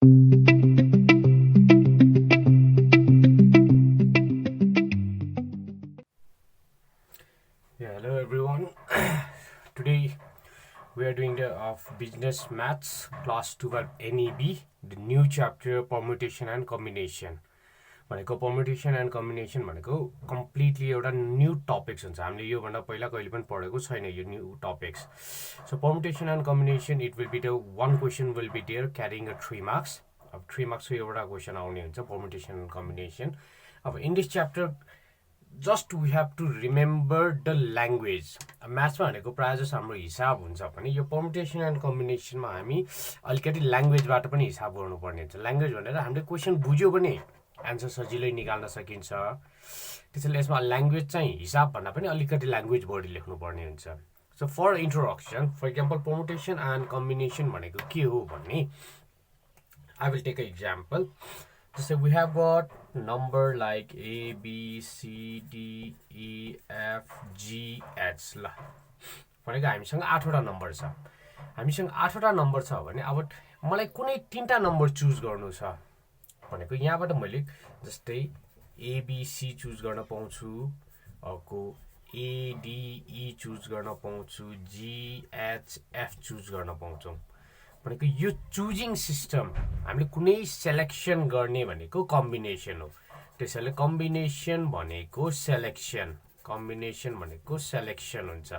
Yeah, hello everyone. Today we are doing the business maths class 12 NEB, the new chapter permutation and combination. भनेको permutation and combination भनेको completely एउटा new topics हुन्छ. हामीले योभन्दा पहिला कहिले पनि पढेको छैन यो new topics. So permutation and combination it will be the one question will be there carrying a 3 marks. अब 3 मार्क्सको एउटा क्वेसन आउने हुन्छ पर्मुटेसन एन्ड कम्बिनेसन. अब in this chapter just we have to remember the language. म्याथ्समा भनेको प्रायः जस्तो हाम्रो हिसाब हुन्छ भने यो पर्मुटेसन एन्ड कम्बिनेसनमा हामी अलिकति ल्याङ्ग्वेजबाट पनि हिसाब गर्नुपर्ने हुन्छ. ल्याङ्ग्वेज भनेर हामीले क्वेसन बुझ्यो भने एन्सर सजिलै निकाल्न सकिन्छ. त्यसैले यसमा ल्याङ्ग्वेज चाहिँ हिसाबभन्दा पनि अलिकति ल्याङ्ग्वेज बढी लेख्नुपर्ने हुन्छ. So for introduction, for example permutation and combination भनेको के हो भन्ने I will take a example. जस्तै we have got number like ABCDEFGH. ल भनेको हामीसँग 8वटा नम्बर छ. हामीसँग 8वटा नम्बर छ भने अब मलाई कुनै 3टा नम्बर चुज गर्नु छ भनेको यहाँबाट मैले जस्तै ABC चुज गर्न पाउँछु, अर्को ADE चुज गर्न पाउँछु, GHF चुज गर्न पाउँछौँ. भनेको यो चुजिङ सिस्टम हामीले कुनै सेलेक्सन गर्ने भनेको कम्बिनेसन हो. त्यसैले कम्बिनेसन भनेको सेलेक्सन, कम्बिनेसन भनेको सेलेक्सन हुन्छ.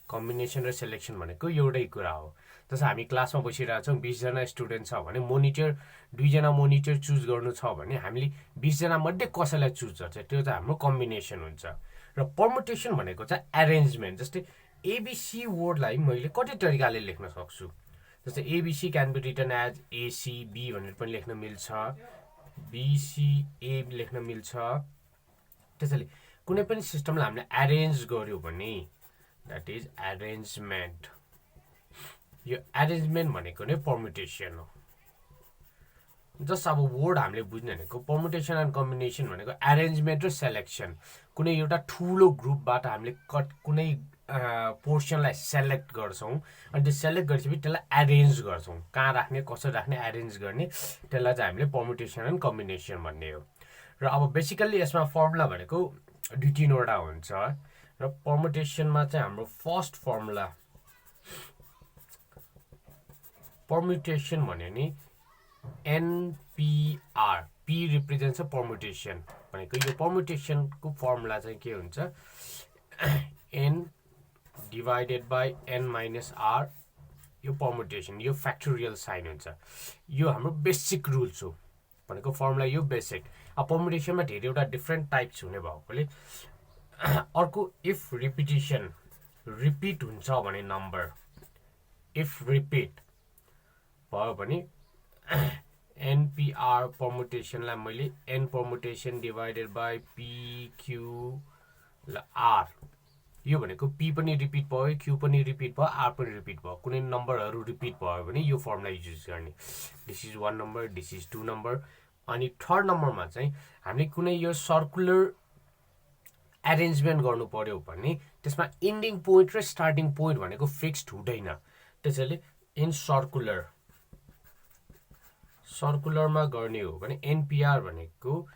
कम्बिनेसन र सेलेक्सन भनेको एउटै कुरा हो. जस्तो हामी क्लासमा बसिरहेको छौँ, 20 जना स्टुडेन्ट छ भने मोनिटर 2 जना मोनिटर चुज गर्नु छ भने हामीले 20 जना मध्ये कसैलाई चुज गर्छ, त्यो चाहिँ हाम्रो कम्बिनेसन हुन्छ. र पर्मुटेसन भनेको चाहिँ एरेन्जमेन्ट. जस्तै ABC वर्डलाई मैले कति तरिकाले लेख्न सक्छु. जस्तै ABC can be written as ACB भनेर पनि लेख्न मिल्छ, BCA लेख्न मिल्छ. त्यसैले कुनै पनि सिस्टमलाई हामीले एरेन्ज गर्यो भने द्याट इज एरेन्जमेन्ट. यो एरेन्जमेन्ट भनेको नै पर्मुटेसन हो. जस्ट अब वर्ड हामीले बुझ्ने भनेको पर्मुटेसन एन्ड कम्बिनेसन भनेको एरेन्जमेन्ट र सेलेक्सन. कुनै एउटा ठुलो ग्रुपबाट हामीले कुनै पोर्सनलाई सेलेक्ट गर्छौँ अनि त्यो सेलेक्ट गरेपछि त्यसलाई एरेन्ज गर्छौँ. कहाँ राख्ने, कसरी राख्ने, एरेन्ज गर्ने, त्यसलाई चाहिँ हामीले पर्मुटेसन एन्ड कम्बिनेसन भन्ने हो. र अब बेसिकल्ली यसमा फर्मुला भनेको 2-3वटा हुन्छ. र पर्मुटेसनमा चाहिँ हाम्रो फर्स्ट फर्मुला पर्मुटेसन भन्यो नि NPR, P रिप्रेजेन्ट्स पर्मुटेसन. भनेको यो पर्मुटेसनको फर्मुला चाहिँ के हुन्छ, N divided by N minus R. यो पर्मुटेसन, यो फ्याक्टोरियल साइन हुन्छ. यो हाम्रो बेसिक रुल्स हो. भनेको फर्मुला यो बेसिक. अब पर्मुटेसनमा धेरैवटा डिफ्रेन्ट टाइप्स हुने भएकोले अर्को इफ रिपिटेसन, रिपिट हुन्छ भने नम्बर, इफ रिपिट भयो भने NPR पर्मुटेसनलाई मैले N permutation divided by PQ R. यो भनेको P पनि रिपिट भयो, Q पनि रिपिट भयो, R पनि रिपिट भयो. कुनै नम्बरहरू रिपिट भयो भने यो फर्मुला युज गर्ने. This is 1 number, this is 2 number. अनि थर्ड नम्बरमा चाहिँ हामीले कुनै यो सर्कुलर एरेन्जमेन्ट गर्नु पर्यो भने त्यसमा इन्डिङ पोइन्ट र स्टार्टिङ पोइन्ट भनेको फिक्स्ड हुँदैन. त्यसैले इन सर्कुलरमा गर्ने हो भने NPR भनेको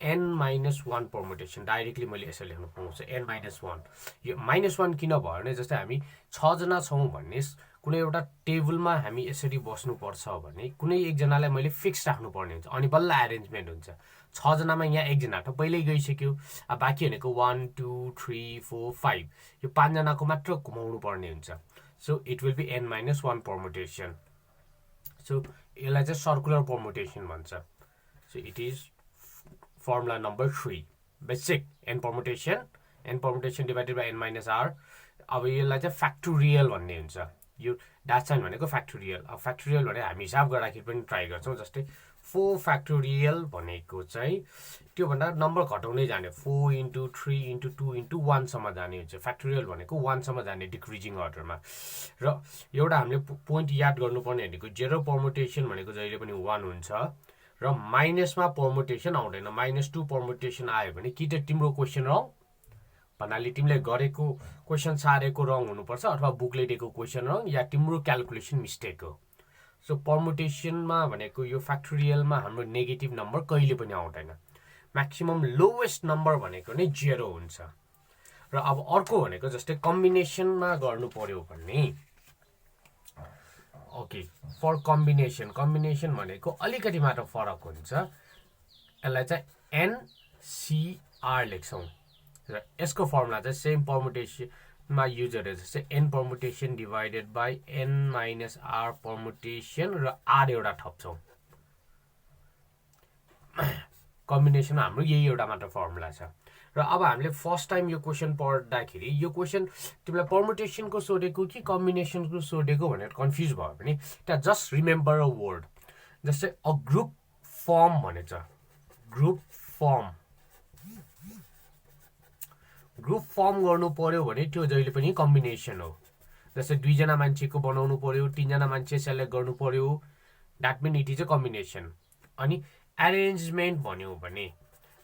N-1 पर्मुटेसन. डाइरेक्टली मैले यसरी लेख्न पाउँछु N-1. यो -1 किन भयो भने जस्तै हामी 6 जना छौँ भन्ने कुनै एउटा टेबलमा हामी यसरी बस्नुपर्छ भने कुनै एकजनालाई मैले फिक्स राख्नुपर्ने हुन्छ अनि बल्ल एरेन्जमेन्ट हुन्छ. 6 जनामा यहाँ एकजना त पहिल्यै गइसक्यो. अब बाँकी भनेको 1 2 3 4 5 यो 5 जनाको मात्र घुमाउनु पर्ने हुन्छ. So it will be N-1 permutation. So यसलाई चाहिँ सर्कुलर पर्मुटेसन भन्छ. So it is formula number 3 basic N permutation divided by N-R. अब यसलाई चाहिँ फ्याक्टोरियल भन्ने हुन्छ. यो डाट साइन भनेको फ्याक्टोरियल. अब फ्याक्टोरियल भने हामी हिसाब गर्दाखेरि पनि ट्राई गर्छौँ. जस्तै 4 फ्याक्टोरियल भनेको चाहिँ त्योभन्दा नम्बर घटाउँदै जाने, 4 × 3 × 2 × 1 सम्म जाने हुन्छ. फ्याक्टोरियल भनेको 1 सम्म जाने डिक्रिजिङ अर्डरमा. र एउटा हामीले पोइन्ट याद गर्नुपर्ने भनेको जेरो पर्मुटेसन भनेको जहिले पनि 1 हुन्छ र माइनसमा पर्मुटेसन आउँदैन. -2 पर्मुटेसन आयो भने कि त तिम्रो क्वेसन रङ भन्नाले तिमीले गरेको क्वेसन सारेको रङ हुनुपर्छ अथवा बुकले दिएको क्वेसन रङ या तिम्रो क्यालकुलेसन मिस्टेक हो. सो पर्मुटेसनमा भनेको यो फ्याक्टोरियलमा हाम्रो नेगेटिभ नम्बर कहिले पनि आउँदैन म्याक्सिमम लोवेस्ट नम्बर भनेको नै 0 हुन्छ र अब अर्को भनेको जस्तै कम्बिनेसनमा गर्नु पर्यो भने ओके फर कम्बिनेसन भनेको अलिकति मात्र फरक हुन्छ यसलाई चाहिँ एनसीआर लेख्छौँ र यसको फर्मुला चाहिँ सेम पर्मुटेसनमा युज गरेर जस्तै N permutation divided by N minus R permutation र आर एउटा थप्छौँ कम्बिनेसनमा हाम्रो यही एउटा मात्र फर्मुला छ र अब हामीले फर्स्ट टाइम यो क्वेसन पढ्दाखेरि यो क्वेसन तिमीलाई पर्मुटेसनको सोधेको कि कम्बिनेसनको सोधेको भनेर कन्फ्युज भयो भने त्यहाँ जस्ट रिमेम्बर अ वर्ड जस्तै अ ग्रुप फर्म भनेछ ग्रुप फर्म गर्नु पर्यो भने त्यो जहिले पनि कम्बिनेसन हो जस्तै 2 जना मान्छेको बनाउनु पर्यो 3 जना मान्छे सेलेक्ट गर्नु पर्यो that mean it is a combination अनि एरेन्जमेन्ट भन्यो भने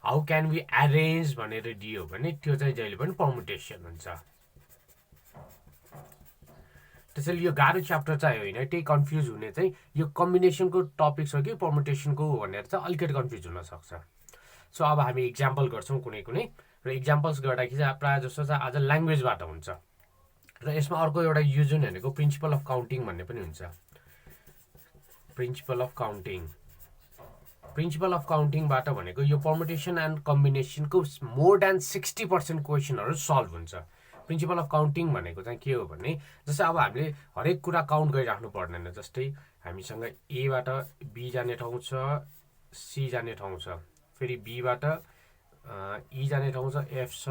हाउ क्यान वी एरेन्ज भनेर दियो भने त्यो चाहिँ जहिले पनि पर्मुटेसन हुन्छ त्यसैले यो गाह्रो च्याप्टर चाहिँ होइन त्यही कन्फ्युज हुने चाहिँ यो कम्बिनेसनको टपिक छ कि पर्मुटेसनको भनेर चाहिँ अलिकति कन्फ्युज हुन सक्छ सो अब हामी इक्जाम्पल गर्छौँ कुनै कुनै र इक्जाम्पल्स गर्दाखेरि चाहिँ प्रायः जस्तो चाहिँ आज ल्याङ्ग्वेजबाट हुन्छ र यसमा अर्को एउटा युज हुने भनेको प्रिन्सिपल अफ काउन्टिङ भन्ने पनि हुन्छ प्रिन्सिपल अफ काउन्टिङबाट भनेको यो पर्मुटेसन एन्ड कम्बिनेसनको मोर देन 60% क्वेसनहरू सल्भ हुन्छ प्रिन्सिपल अफ काउन्टिङ भनेको चाहिँ के हो भने जस्तै अब हामीले हरेक कुरा काउन्ट गरिराख्नु पर्दैन जस्तै हामीसँग एबाट बी जाने ठाउँ छ सी जाने ठाउँ छ फेरि बीबाट ई जाने ठाउँ छ एफ छ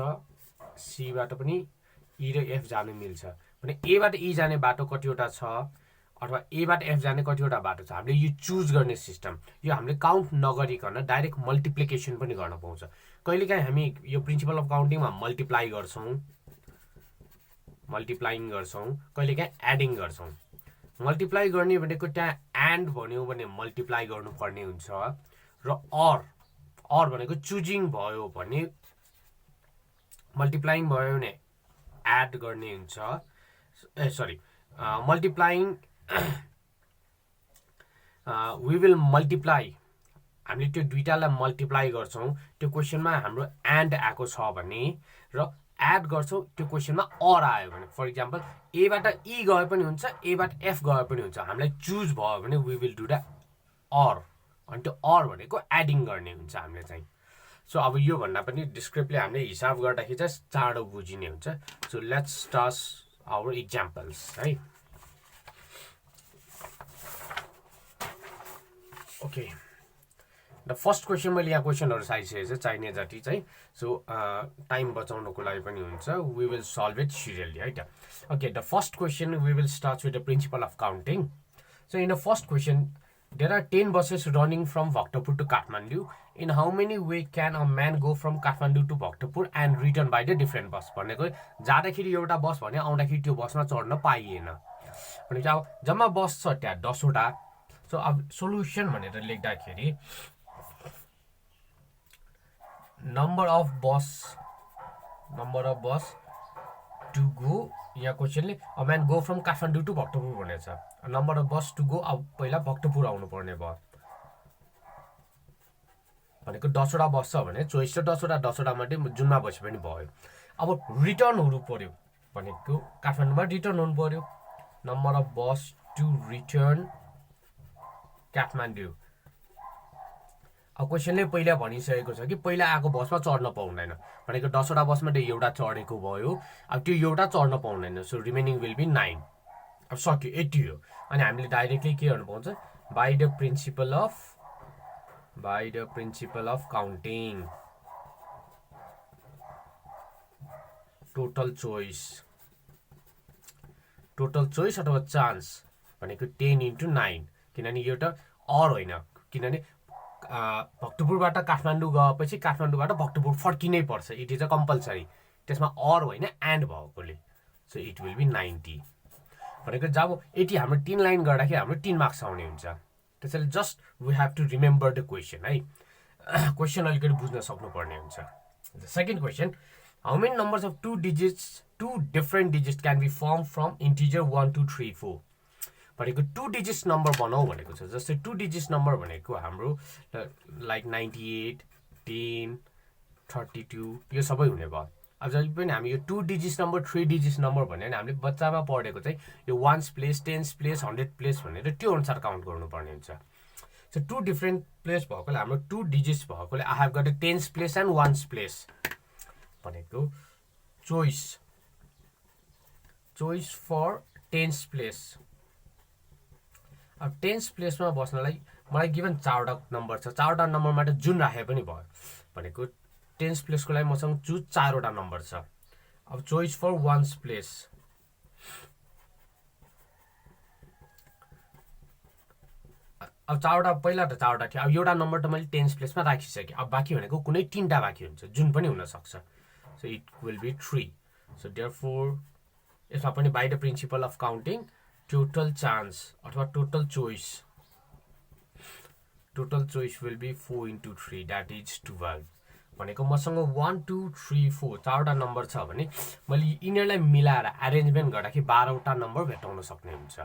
सीबाट पनि ई र एफ जानु मिल्छ भने एबाट ई जाने बाटो कतिवटा छ अथवा एबाट एफ जाने कतिवटा बाटो छ हामीले यो चुज गर्ने सिस्टम यो हामीले काउन्ट नगरिकन डाइरेक्ट मल्टिप्लिकेसन पनि गर्न पाउँछ कहिलेकाहीँ हामी यो प्रिन्सिपल अफ काउन्टिङमा मल्टिप्लाइङ गर्छौँ कहिलेकाहीँ एडिङ गर्छौँ मल्टिप्लाई गर्ने भनेको त्यहाँ एन्ड भन्यो भने मल्टिप्लाई गर्नुपर्ने हुन्छ र अर भनेको चुजिङ भयो भने मल्टिप्लाइङ भयो भने एड गर्ने हुन्छ मल्टिप्लाइङ वी विल मल्टिप्लाई हामीले त्यो दुईटालाई मल्टिप्लाई गर्छौँ त्यो क्वेसनमा हाम्रो एन्ड आएको छ भने र एड गर्छौँ त्यो क्वेसनमा अर आयो भने फर इक्जाम्पल एबाट ई गए पनि हुन्छ एबाट एफ गए पनि हुन्छ हामीलाई चुज भयो भने we will do the or अनि त्यो अर भनेको एडिङ गर्ने हुन्छ हामीले चाहिँ सो अब यो भन्दा पनि डिस्क्रिप्टली हामीले हिसाब गर्दाखेरि चाहिँ चाँडो बुझिने हुन्छ so let's start our examples है ओके द फर्स्ट क्वेसन मैले यहाँ क्वेसनहरू साइसकेको छ चाहिने जति चाहिँ सो टाइम बचाउनको लागि पनि हुन्छ we will solve it serially है त okay the first question we will start with the principle of counting so in the first question there are 10 buses running from Bhaktapur to Kathmandu. In how many way can a man go from Kathmandu to Bhaktapur and return by the different bus? भनेको जाँदाखेरि एउटा बस भने आउँदाखेरि त्यो बसमा चढ्न पाइएन भनेको अब जम्मा बस छ त्यहाँ 10 वटा सो अब सोल्युसन भनेर लेख्दाखेरि number of bus to go यहाँ क्वेसनले a man go from Kathmandu to Bhaktapur भनेको छ number of bus to go अब पहिला भक्तपुर आउनु पर्ने भयो भनेको 10 वटा बस छ भने चोइस छ 10 वटा मात्रै जुनमा बसे पनि भयो अब रिटर्न हुनु पर्यो भनेको काठमाडौँमा रिटर्न हुनु पर्यो number of bus to return Kathmandu अब क्वेसनले पहिला भनिसकेको छ कि पहिला आएको बसमा चढ्न पाउँदैन भनेको 10 वटा बसमा एउटा चढेको भयो अब त्यो एउटा चढ्न पाउँदैन सो रिमेनिङ विल बी 9 अब सक्यो यति हो अनि हामीले डाइरेक्टली के गर्नु पाउँछ by the principle of counting total choice अथवा चान्स भनेको 10 into 9 किनभने यो त अर होइन किनभने भक्तपुरबाट काठमाडौँ गएपछि काठमाडौँबाट भक्तपुर फर्किनै पर्छ इट इज अ कम्पलसरी त्यसमा अर होइन एन्ड भएकोले सो इट विल बी 90 भनेको जब यति हाम्रो 3 लाइन गर्दाखेरि हाम्रो 3 मार्क्स आउने हुन्छ त्यसैले just we have to remember the question है क्वेसन अलिकति बुझ्न सक्नुपर्ने हुन्छ second question how many numbers of two different digits can be form from integer 1 2 3 4 भनेको 2 डिजिट्स नम्बर बनाऊ भनेको छ जस्तै 2 डिजिट्स नम्बर भनेको हाम्रो लाइक 98 10 32 यो सबै हुने भयो अब जहिले पनि हामी यो 2 डिजिट्स नम्बर 3 डिजिट्स नम्बर भन्यो भने हामीले बच्चामा पढेको चाहिँ यो ones place tens place 100 place भनेर त्यो अनुसार काउन्ट गर्नुपर्ने हुन्छ सो 2 डिफ्रेन्ट प्लेस भएकोले हाम्रो 2 डिजिट्स भएकोले I have got a tens place and ones place भनेको चोइस फर टेन्स प्लेस अब टेन्स प्लेसमा बस्नलाई मलाई गिभन 4वटा नम्बर छ 4वटा नम्बरबाट जुन राखे पनि भयो भनेको टेन्स प्लेसको लागि मसँग चुज 4वटा नम्बर छ अब चोइस फर वान्स प्लेस अब 4वटा पहिला त 4वटा थियो अब एउटा नम्बर त मैले टेन्स प्लेसमा राखिसकेँ अब बाँकी भनेको कुनै 3टा बाँकी हुन्छ जुन पनि हुनसक्छ so it will be 3 so therefore यसमा पनि by the principle of counting total chance अथवा total choice will be 4 into 3 that is 12 भनेको मसँग 1 2 3 4 4वटा नम्बर छ भने मैले यिनीहरूलाई मिलाएर एरेन्जमेन्ट गर्दाखेरि 12वटा नम्बर भेटाउन सक्ने हुन्छ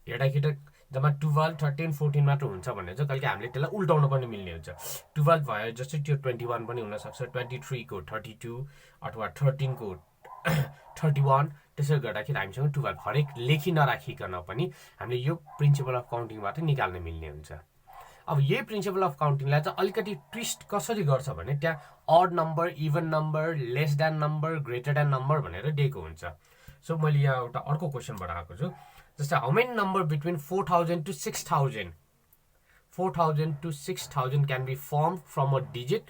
हेर्दाखेरि त जम्मा 12 13 14 मात्र हुन्छ भने चाहिँ कहिले हामीले त्यसलाई उल्टाउन पनि मिल्ने हुन्छ 12 भयो जस्तै त्यो 21 पनि हुनसक्छ 23 को 32 अथवा 13 को 31 त्यसरी गर्दाखेरि हामीसँग 12 हरेक लेखी नराखिकन पनि हामीले यो प्रिन्सिपल अफ काउन्टिङबाट निकाल्न मिल्ने हुन्छ अब यही प्रिन्सिपल अफ काउन्टिङलाई चाहिँ अलिकति ट्विस्ट कसरी गर्छ भने त्यहाँ odd number even number less than number greater than number भनेर दिएको हुन्छ सो मैले यहाँ एउटा अर्को क्वेसन बनाएको छु जस्तै how many number between 4000 to 6000 to 6000 can be form from a digit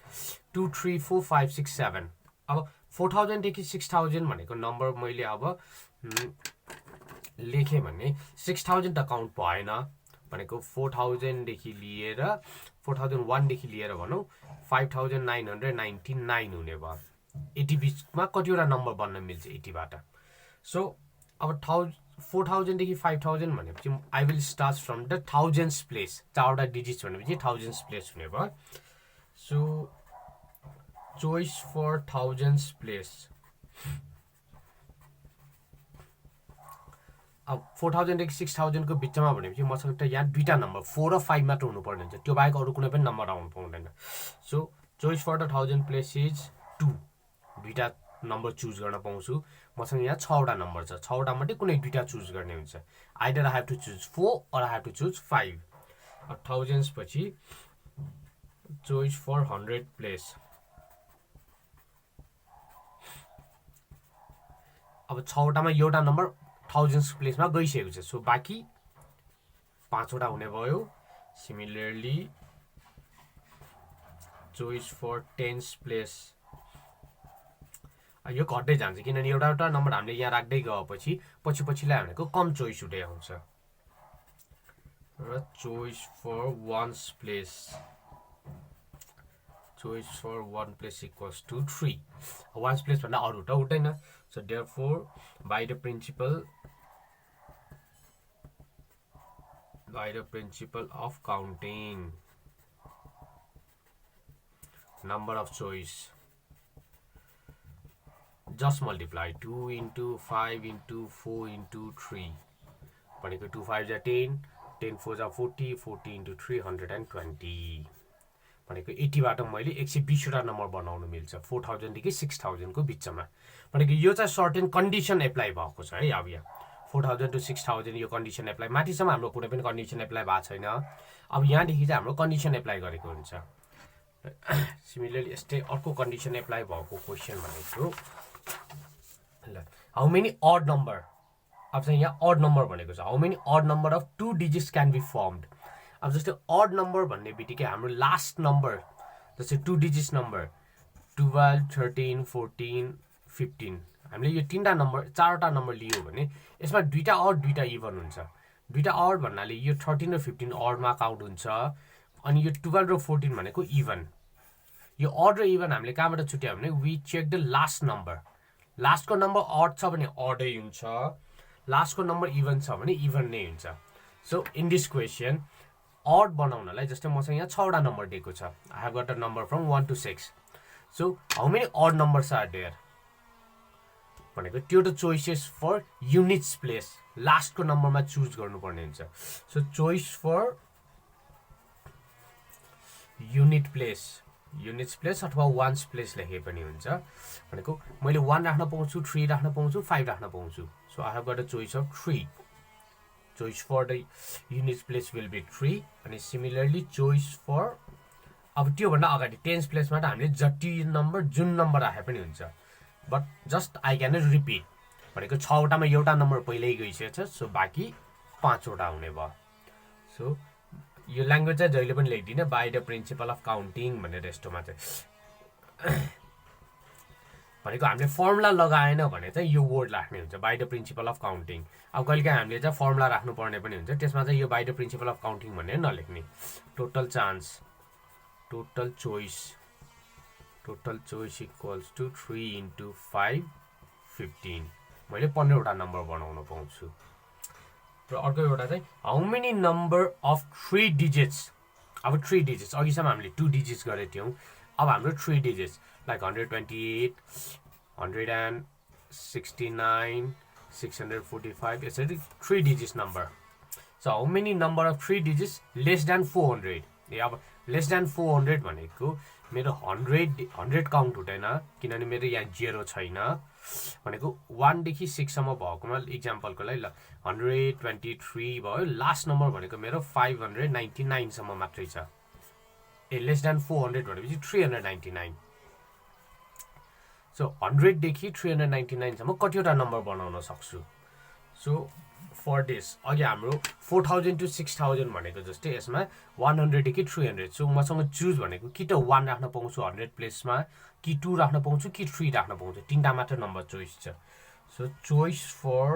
2 3 4 5 6 7 अब 4000 देखि 6000 भनेको नम्बर मैले अब लेखेँ भने 6000 त काउन्ट भएन भनेको 4000 देखि लिएर 4001 देखि लिएर भनौँ 5999 हुने भयो 80 बिचमा कतिवटा नम्बर बन्न मिल्छ 80 बाट सो अब 4000 देखि 5000 भनेपछि I will start from the thousands place 4वटा डिजिट्स भनेपछि थाउजन्ड्स प्लेस हुने भयो so choice for thousands place अब 4000 देखि 6000 को बिचमा भनेपछि मसँग त यहाँ 2टा नम्बर 4 र 5 मात्र हुनुपर्ने हुन्छ त्यो बाहेक अरू कुनै पनि नम्बर आउनु पाउँदैन so choice for the 1000 place is 2 2टा नम्बर चुज गर्न पाउँछु मसँग यहाँ 6वटा नम्बर छ 6वटा मात्रै कुनै 2टा चुज गर्ने हुन्छ either I have to choose 4 or I have to choose 5 अब थाउजन्ड्स पछि चोइस फर 100 प्लेस अब 6वटामा एउटा नम्बर थाउजन्ड्स प्लेसमा गइसकेको छ सो बाँकी 5वटा हुने भयो similarly choice for tens place यो घट्दै जान्छ किनभने एउटा एउटा नम्बर हामीले यहाँ राख्दै गएपछि पछिलाई भनेको कम चोइस हुँदै आउँछ र choice for ones place choice for 1 place equals to 3 ones place भन्दा अरू त हुँदैन so therefore by the principle of counting number of choice just multiply 2 into 5 into 4 into 3 भनेको 2 5 जा 10 10 4 जा 40 40 into 320 भनेको 80 बाट मैले 120 वटा नम्बर बनाउन मिल्छ 4000 देखि 6000 को बिचमा भनेको यो चाहिँ सर्टेन कन्डिसन एप्लाई भएको छ है अब यहाँ 4000 to 6000 यो कन्डिसन एप्लाई माथिसम्म हाम्रो कुनै पनि कन्डिसन एप्लाई भएको छैन अब यहाँदेखि चाहिँ हाम्रो कन्डिसन एप्लाई गरेको हुन्छ सिमिलरली यस्तै अर्को कन्डिसन एप्लाई भएको क्वेसन भनेको ल हाउ मेनी अड नम्बर अब चाहिँ यहाँ अड नम्बर भनेको छ how many odd number of 2 digits can be formed अब जस्तै अड नम्बर भन्ने बित्तिकै हाम्रो लास्ट नम्बर जस्तै 2 डिजिट्स नम्बर 12 13 14 15 हामीले यो 3टा नम्बर 4वटा नम्बर लियो भने यसमा 2टा अड 2टा इभन हुन्छ 2टा अड भन्नाले यो 13 र 15 अडमा काउन्ट हुन्छ अनि यो 12 र 14 भनेको इभन यो अड र इभन हामीले कहाँबाट छुट्यायो भने we check the last number लास्टको नम्बर अड छ भने अडै हुन्छ लास्टको नम्बर इभन छ भने इभन नै हुन्छ so in this question odd बनाउनलाई जस्तै मसँग यहाँ 6वटा नम्बर दिएको छ I have got a number from 1 to 6 so how many odd numbers are there भनेको त्यो त चोइसेस फर युनिट्स प्लेस लास्टको नम्बरमा चुज गर्नुपर्ने हुन्छ so choice for units place अथवा वान्स प्लेस लेखे पनि हुन्छ भनेको मैले 1 राख्न पाउँछु 3 राख्न पाउँछु 5 राख्न पाउँछु so I have got a choice of 3 choice for the units place will be 3 अनि सिमिलरली चोइस फर अब त्योभन्दा अगाडि टेन्स प्लेसमा त हामीले जति नम्बर जुन नम्बर राखे पनि हुन्छ but just I can repeat भनेको 6 वटामा एउटा नम्बर पहिल्यै गइसकेको छ सो बाँकी 5 वटा हुने भयो सो यो ल्याङ्ग्वेज चाहिँ जहिले पनि लेख्दिनँ by the principle of counting भनेर यस्तोमा चाहिँ भनेको हामीले फर्मुला लगाएन भने चाहिँ यो वर्ड राख्ने हुन्छ by the principle of counting अब कहिलेकाहीँ हामीले चाहिँ फर्मुला राख्नुपर्ने पनि हुन्छ त्यसमा चाहिँ यो by the principle of counting भनेर नलेख्ने total chance total choice equals to 3 into 5 15 मैले 15 वटा नम्बर बनाउन पाउँछु र अर्को एउटा चाहिँ how many number of 3 digits अब 3 डिजिट्स अघिसम्म हामीले 2 डिजिट्स गरेको थियौँ अब हाम्रो 3 डिजिट्स लाइक 128 169 645 यसरी 3 digits number so how many number of 3 digits less than 400 अब लेस देन 400 भनेको मेरो 100 काउन्ट हुँदैन किनभने मेरो यहाँ 0 छैन भनेको 1 देखि 6 सम्म भएकोमा इक्जाम्पलको लागि ल 123 भयो लास्ट नम्बर भनेको मेरो 599 सम्म मात्रै छ ए लेस देन 400 भनेपछि 399 सो 100 देखि 399 सम्म कतिवटा नम्बर बनाउन सक्छु सो फर दिस अघि हाम्रो 4000 to 6000 भनेको जस्तै यसमा 100 देखि 300 सो मसँग चुज भनेको कि त 1 राख्न पाउँछु 100 प्लेसमा कि 2 राख्न पाउँछु कि 3 राख्न पाउँछु तीनटा मात्र नम्बर चोइस छ so choice for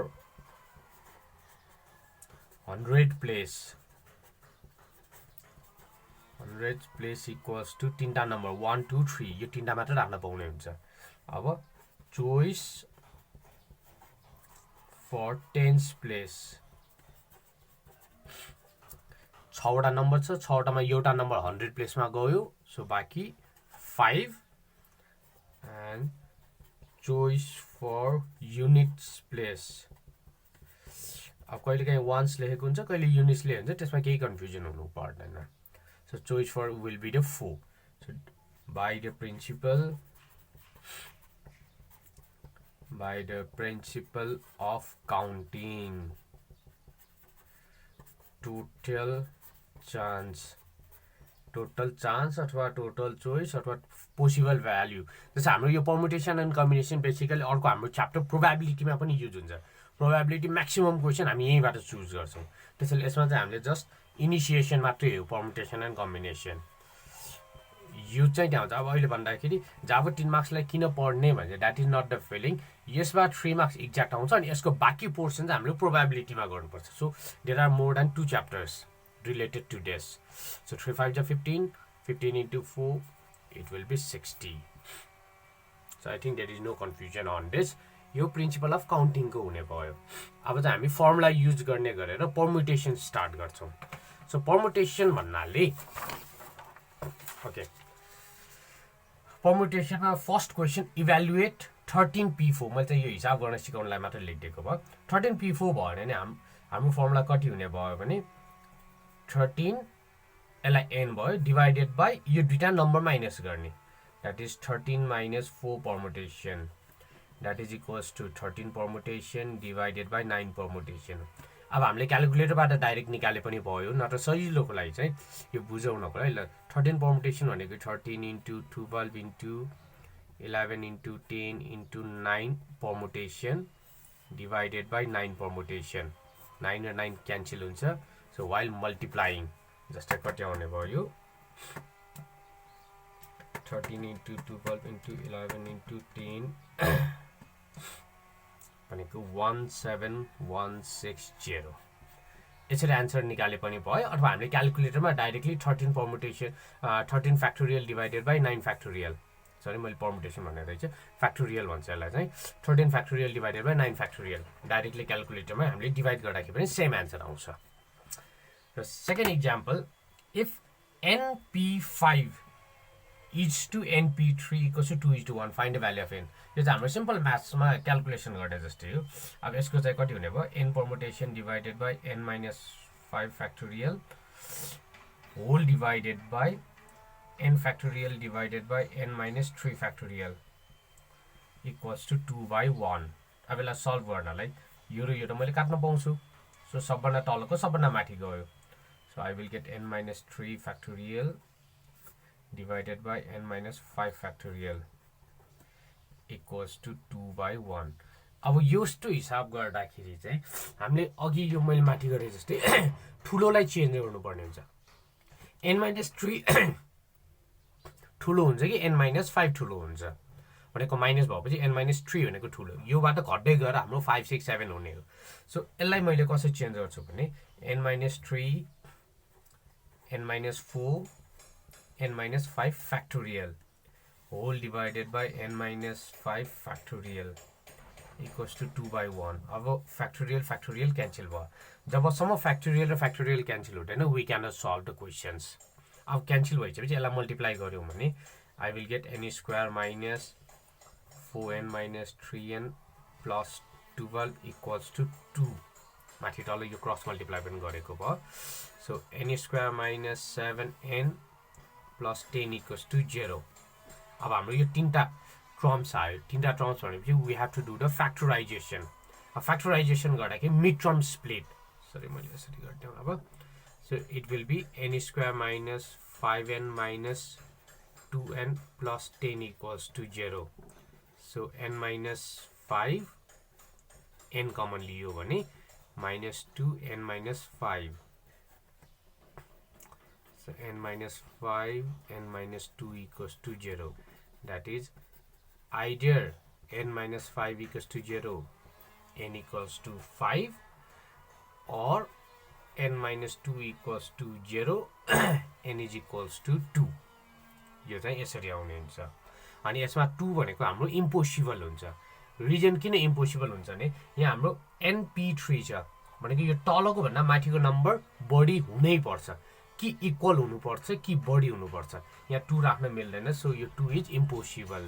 100 place equals to तीनटा नम्बर 1 2 3 यो तीनटा मात्र राख्न पाउने हुन्छ अब चोइस फर टेन्स प्लेस 6 वटा नम्बर छ 6 वटामा एउटा नम्बर 100 प्लेसमा गयो सो बाँकी 5 and choice for units place अब कहिलेकाहीँ वान्स लेखेको हुन्छ कहिले युनिट्स लेखेको हुन्छ त्यसमा केही कन्फ्युजन हुनु पर्दैन so choice for will be the 4 so by the principle of counting total chance अथवा total choice अथवा possible value जस्तो हाम्रो यो permutation and combination बेसिकली अर्को हाम्रो च्याप्टर प्रोबेबिलिटीमा पनि युज हुन्छ प्रोबेबिलिटी म्याक्सिमम क्वेसन हामी यहीँबाट चुज गर्छौँ त्यसैले यसमा चाहिँ हामीले जस्ट इनिसिएसन मात्रै हो permutation and combination युज चाहिँ त्यहाँ हुन्छ अब अहिले भन्दाखेरि जब 3 मार्क्सलाई किन पढ्ने भने that is not the filling यसमा 3 मार्क्स एक्ज्याक्ट आउँछ अनि यसको बाँकी पोर्सन चाहिँ हामीले प्रोबेबिलिटीमा गर्नुपर्छ so there are more than 2 chapters related to this so 3 5 जा 15 15 into 4 it will be 60 so I think there is no confusion on this यो प्रिन्सिपल अफ काउन्टिङको हुने भयो अब चाहिँ हामी फर्मुला युज गर्ने गरेर पर्मुटेसन स्टार्ट गर्छौँ सो पर्मुटेसन भन्नाले ओके पर्मुटेसनमा फर्स्ट क्वेसन इभ्यालुएट 13p4 मैले चाहिँ यो हिसाब गर्न सिकाउनलाई मात्र लेखिदिएको भयो 13p4 भयो भने हाम्रो फर्मुला कति हुने भयो भने 13 यसलाई n भयो डिभाइडेड बाई यो दुईटा नम्बर माइनस गर्ने that is 13 minus 4 permutation that is equals to 13 permutation divided by 9 permutation अब हामीले क्यालकुलेटरबाट डाइरेक्ट निकाले पनि भयो नत्र सजिलोको लागि चाहिँ यो बुझाउनको लागि ल 13 permutation भनेको 13 into 12 into 11 into 10 into 9 permutation divided by 9 permutation 9 र 9 क्यान्सल हुन्छ सो while multiplying जस्तै कति आउने भयो 13 into 12 into 11 into 10 भनेको 17160 यसरी आन्सर निकाले पनि भयो अथवा हामीले क्यालकुलेटरमा directly 13 permutation 13 factorial divided by 9 factorial sorry मैले पर्मुटेसन भनेर रहेछ फ्याक्टोरियल भन्छ यसलाई चाहिँ 13 factorial divided by 9 factorial directly क्यालकुलेटरमा हामीले डिभाइड गर्दाखेरि पनि सेम आन्सर आउँछ र second example if np5 each to np3 equals to 2 is to 1 find the value of n यो चाहिँ हाम्रो सिम्पल म्याथ्समा क्याल्कुलेसन गर्ने जस्तै हो अब यसको चाहिँ कति हुने भयो n permutation divided by n minus 5 factorial whole divided by n factorial divided by n minus 3 factorial equals to 2 by 1 अब यसलाई सल्भ गर्नलाई यो र यो त मैले काट्न पाउँछु सो सबभन्दा तलको सबभन्दा माथि गयो so I will get n minus 3 factorial divided by n minus 5 factorial equals to 2 by 1 अब यस्तो हिसाब गर्दाखेरि चाहिँ हामीले अघि यो मैले माथि गरे जस्तै ठुलोलाई चेन्ज गर्नुपर्ने हुन्छ n minus 3 ठुलो हुन्छ कि n minus 5 ठुलो हुन्छ भनेको माइनस भएपछि n minus 3 भनेको ठुलो योबाट घट्दै गएर हाम्रो 5 6 7 हुने हो सो यसलाई मैले कसरी चेन्ज गर्छु भने n minus 3 n minus 4 n minus 5 factorial whole divided by n minus 5 factorial equals to 2 by 1 अब factorial cancel भयो जबसम्म factorial र factorial cancel हुँदैन we cannot solve the questions अब cancel भइसकेपछि यसलाई multiply गर्यौं भने I will get n square minus 4n minus 3n plus 12 equals to 2 माथि तल यो क्रस मल्टिप्लाई पनि गरेको भयो so n square minus 7n plus 10 equals to 0 अब हाम्रो यो तीनटा टर्म्स आयो तीनटा टर्म्स भनेपछि we have to do the factorization अब factorization गर्दाखेरि mid term split सरी मैले यसरी गर्दियौ अब so it will be n square minus 5n minus 2n plus 10 equals to 0 so n minus 5 n common लियो भने minus 2 n minus 5 so n minus 5 n minus 2 equals to 0 that is either n minus 5 equals to 0 n equals to 5 or n minus 2 equals to 0 n is equals to 2 यो चाहिँ यसरी आउने हुन्छ अनि यसमा 2 भनेको हाम्रो इम्पोसिबल हुन्छ रिजन किन इम्पोसिबल हुन्छ भने यहाँ हाम्रो np3 छ भनेको यो तलको भन्दा माथिको नम्बर बढी हुनै पर्छ कि इक्वल हुनु पर्छ कि बढी हुनु पर्छ यहाँ 2 राख्न मिल्दैन सो यो 2 is impossible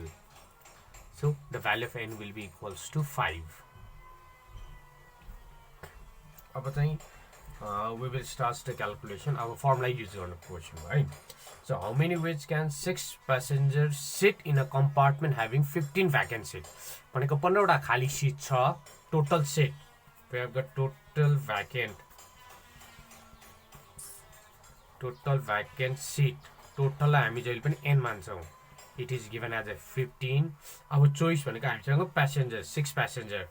so the value of n will be equals to 5 अब चाहिँ we will start the calculation अब formula use गर्नु पर्छ है so how many ways can 6 passengers sit in a compartment having 15 vacant seats भनेको 15 वटा खाली seat छ total seat we have got total vacant seat total हामी जहिले पनि n मान्छौं it is given as a 15 अब choice भनेको हामीसँग passenger 6 passenger